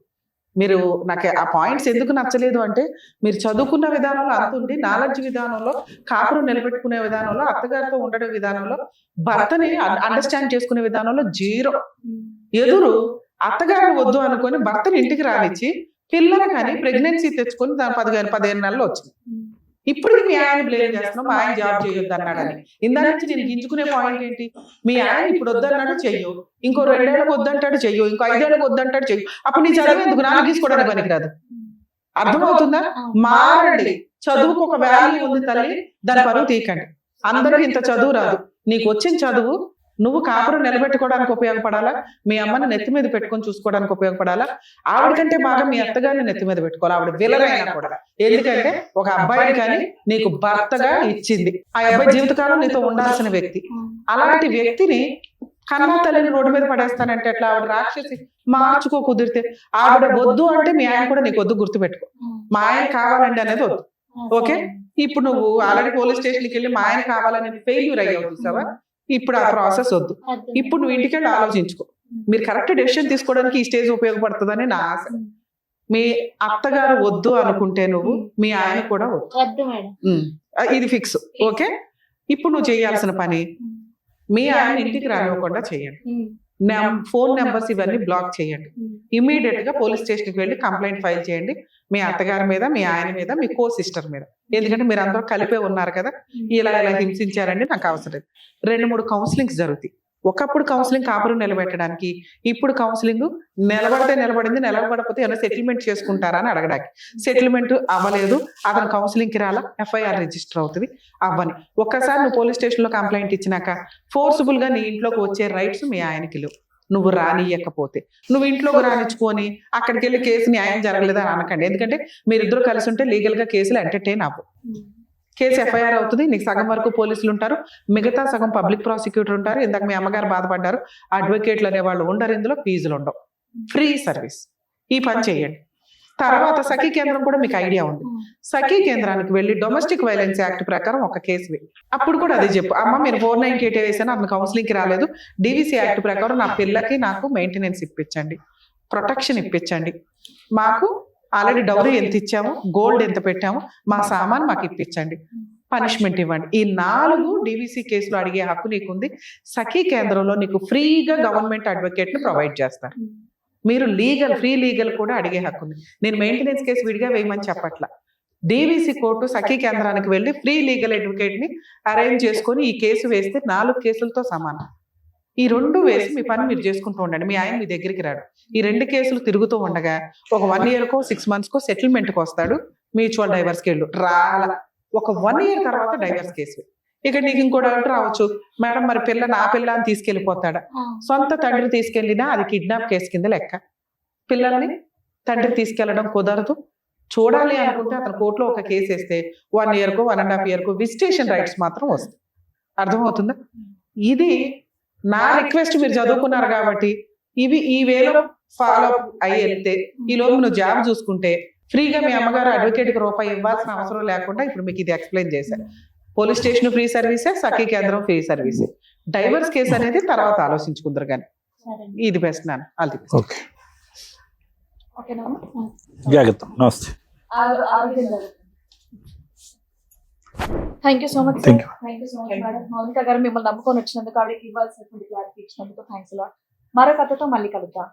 మీరు నాకు ఆ పాయింట్స్ ఎందుకు నచ్చలేదు అంటే, మీరు చదువుకున్న విధానంలో అంతుంది, నాలెడ్జ్ విధానంలో, కాపురం నిలబెట్టుకునే విధానంలో, అత్తగారితో ఉండడం విధానంలో, భర్తని అండర్స్టాండ్ చేసుకునే విధానంలో 0. ఎదురు అత్తగారు వద్దు అనుకొని భర్తని ఇంటికి రానిచ్చి పిల్లలు కానీ ప్రెగ్నెన్సీ తెచ్చుకొని దాని 15 నెలలు వచ్చింది. ఇప్పుడు మీ ఆయన బ్లేమ్ చేస్తున్నావు, మా ఆయన జాబ్ చేయొద్దు అన్నాడని. ఇందా నుంచి నేను గింజుకునే పాయింట్ ఏంటి? మీ ఆయన ఇప్పుడు వద్దన్నాడు చెయ్యు, ఇంకో 2 ఏళ్ళకి వద్దంటాడు చెయ్యు, ఇంకో 5 ఏళ్ళకి వద్దంటాడు చెయ్యు. అప్పుడు నీ చదువు ఎందుకు? నాన్న గీసుకోవడానికి పనికిరాదు. అర్థమవుతుందా? మారండి. చదువుకు ఒక వాల్యూ ఉంది తల్లి, దాని పరువు తీయకండి. అందరికి ఇంత చదువు రాదు. నీకు వచ్చిన చదువు నువ్వు కాపురం నిలబెట్టుకోవడానికి ఉపయోగపడాలా, మీ అమ్మని నెత్తి మీద పెట్టుకొని చూసుకోవడానికి ఉపయోగపడాలా. ఆవిడకంటే బాగా మీ అత్తగారిని నెత్తి మీద పెట్టుకోవాలి, ఆవిడ విలరైనా కూడా. ఎందుకంటే ఒక అబ్బాయిని కానీ నీకు భర్తగా ఇచ్చింది, ఆ అబ్బాయి జీవితకాలం నీతో ఉండాల్సిన వ్యక్తి. అలాంటి వ్యక్తిని కన్నా తల్లిని రోడ్డు మీద పడేస్తానంటే ఎట్లా? ఆవిడ రాక్షసి. మార్చుకో కుదిరితే. ఆవిడ వద్దు అంటే మీ ఆయన కూడా నీకు వద్దు, గుర్తుపెట్టుకో. మా ఆయన కావాలండి అనేది వద్దు. ఓకే, ఇప్పుడు నువ్వు ఆల్రెడీ పోలీస్ స్టేషన్కి వెళ్ళి మా ఆయన కావాలని ఫెయిల్యూర్ అయ్యావు చూసావా? ఇప్పుడు ఆ ప్రాసెస్ వద్దు. ఇప్పుడు నువ్వు ఇంటికి వెళ్ళి ఆలోచించుకో. మీరు కరెక్ట్ డెసిషన్ తీసుకోవడానికి ఈ స్టేజ్ ఉపయోగపడుతుందని నా ఆశ. మీ అత్తగారు వద్దు అనుకుంటే నువ్వు, మీ ఆయన కూడా వద్దు, ఇది ఫిక్స్. ఓకే, ఇప్పుడు నువ్వు చేయాల్సిన పని, మీ ఆయన ఇంటికి రానివ్వకుండా చేయండి. ఫోన్ నెంబర్స్ ఇవన్నీ బ్లాక్ చేయండి. ఇమీడియట్ గా పోలీస్ స్టేషన్కి వెళ్ళి కంప్లైంట్ ఫైల్ చేయండి, మీ అత్తగారి మీద, మీ ఆయన మీద, మీ కో సిస్టర్ మీద. ఎందుకంటే మీరు అందరూ కలిపే ఉన్నారు కదా, ఇలా హింసించారండి, నాకు అవసరం. 2-3 కౌన్సిలింగ్స్ జరుగుతాయి. ఒకప్పుడు కౌన్సిలింగ్ కాపురం నిలబెట్టడానికి, ఇప్పుడు కౌన్సిలింగ్ నిలబడితే నిలబడింది, నిలబడకపోతే ఏమైనా సెటిల్మెంట్ చేసుకుంటారా అని అడగడానికి. సెటిల్మెంట్ అవ్వలేదు, అతను కౌన్సిలింగ్కి రాలా, ఎఫ్ఐఆర్ రిజిస్టర్ అవుతుంది, అవ్వని. ఒక్కసారి నువ్వు పోలీస్ స్టేషన్లో కంప్లైంట్ ఇచ్చినాక ఫోర్స్ఫుల్ గా నీ ఇంట్లోకి వచ్చే రైట్స్ మీ ఆయనకి లేవు. నువ్వు రానియకపోతే, నువ్వు ఇంట్లోకి రానిచ్చుకొని అక్కడికి వెళ్ళి కేసు న్యాయం జరగలేదని అనకండి. ఎందుకంటే మీరిద్దరు కలిసి ఉంటే లీగల్ గా కేసులు ఎంటర్టైన్ అవ్వు. కేసు ఎఫ్ఐఆర్ అవుతుంది, నీకు సగం వరకు పోలీసులు ఉంటారు, మిగతా సగం పబ్లిక్ ప్రాసిక్యూటర్ ఉంటారు. ఇందాక మీ అమ్మగారు బాధపడ్డారు, అడ్వకేట్లు అనే వాళ్ళు ఉండరు, ఇందులో ఫీజులు ఉండవు, ఫ్రీ సర్వీస్. ఈ పని చేయండి. తర్వాత సఖీ కేంద్రం కూడా మీకు ఐడియా ఉంది. సఖీ కేంద్రానికి వెళ్ళి డొమెస్టిక్ వైలెన్స్ యాక్ట్ ప్రకారం ఒక కేసు వేయి. అప్పుడు కూడా అదే చెప్పు, అమ్మ మీరు 498 వేసాను, అతను కౌన్సిలింగ్ కి రాలేదు, డివిసి యాక్ట్ ప్రకారం నా పిల్లకి నాకు మెయింటెనెన్స్ ఇప్పించండి, ప్రొటెక్షన్ ఇప్పించండి, మాకు ఆల్రెడీ డౌరీ ఎంత ఇచ్చాము, గోల్డ్ ఎంత పెట్టాము, మా సామాన్ మాకు ఇప్పించండి, పనిష్మెంట్ ఇవ్వండి. ఈ 4 డివిసి కేసులు అడిగే హక్కు నీకుంది. సఖీ కేంద్రంలో నీకు ఫ్రీగా గవర్నమెంట్ అడ్వకేట్ ని ప్రొవైడ్ చేస్తారు. మీరు ఫ్రీ లీగల్ కూడా అడిగే హక్కు ఉంది. నేను మెయింటెనెన్స్ కేసు విడిగా వేయమని చెప్పట్లా. డివిసి కోర్టు సఖీ కేంద్రానికి వెళ్ళి ఫ్రీ లీగల్ అడ్వకేట్ ని అరేంజ్ చేసుకొని ఈ కేసు వేస్తే 4 కేసులతో సమానం. ఈ 2 వేసి మీ పని మీరు చేసుకుంటూ ఉండండి. మీ ఆయన మీ దగ్గరికి రాడు. ఈ 2 కేసులు తిరుగుతూ ఉండగా ఒక 1 year కో 6 months కో సెటిల్మెంట్కి వస్తాడు. మ్యూచువల్ డైవర్స్కి వెళ్ళు రాల ఒక 1 year తర్వాత డైవర్స్ కేసు. ఇక నీకు ఇంకో డౌట్ రావచ్చు, మేడం మరి నా పిల్ల అని తీసుకెళ్లిపోతాడా? సొంత తండ్రి తీసుకెళ్లినా అది కిడ్నాప్ కేసు కింద లెక్క. పిల్లల్ని తండ్రి తీసుకెళ్లడం కుదరదు. చూడాలి అనుకుంటే అతను కోర్టులో ఒక కేసు వేస్తే 1 year కో 1.5 year కో విజిటేషన్ రైట్స్ మాత్రం వస్తాయి. అర్థమవుతుందా? ఇది నా రిక్వెస్ట్. మీరు చదువుకున్నారు కాబట్టి ఇవి ఈ వేలో ఫాలో అయ్యి వెళ్తే ఈ లోపు నువ్వు జాబ్ చూసుకుంటే ఫ్రీగా మీ అమ్మగారు అడ్వకేట్కి రూపాయి ఇవ్వాల్సిన అవసరం లేకుండా ఇప్పుడు మీకు ఇది ఎక్స్ప్లెయిన్ చేశారు. పోలీస్ స్టేషన్ ఫ్రీ సర్వీసే, సఖీ కేంద్రం ఫ్రీ సర్వీసే. డైవర్స్ కేసు అనేది తర్వాత ఆలోచించుకుందరు కానీ ఇది బెస్ట్ నాన్న. అది ఓకే, జాగ్రత్త. నమస్తే. Thank you so much. Thank you. Thank you so much madam. Mounika గారు మిమ్మల్ని నమ్ముకొని వచ్చినందుకు, ఆవిడకి ఇవ్వాల్సినటువంటి క్లారిఫికేషన్ ఇచ్చినందుకు థ్యాంక్స్ లాట్. మరో కథతో మళ్ళీ కలుద్దాం.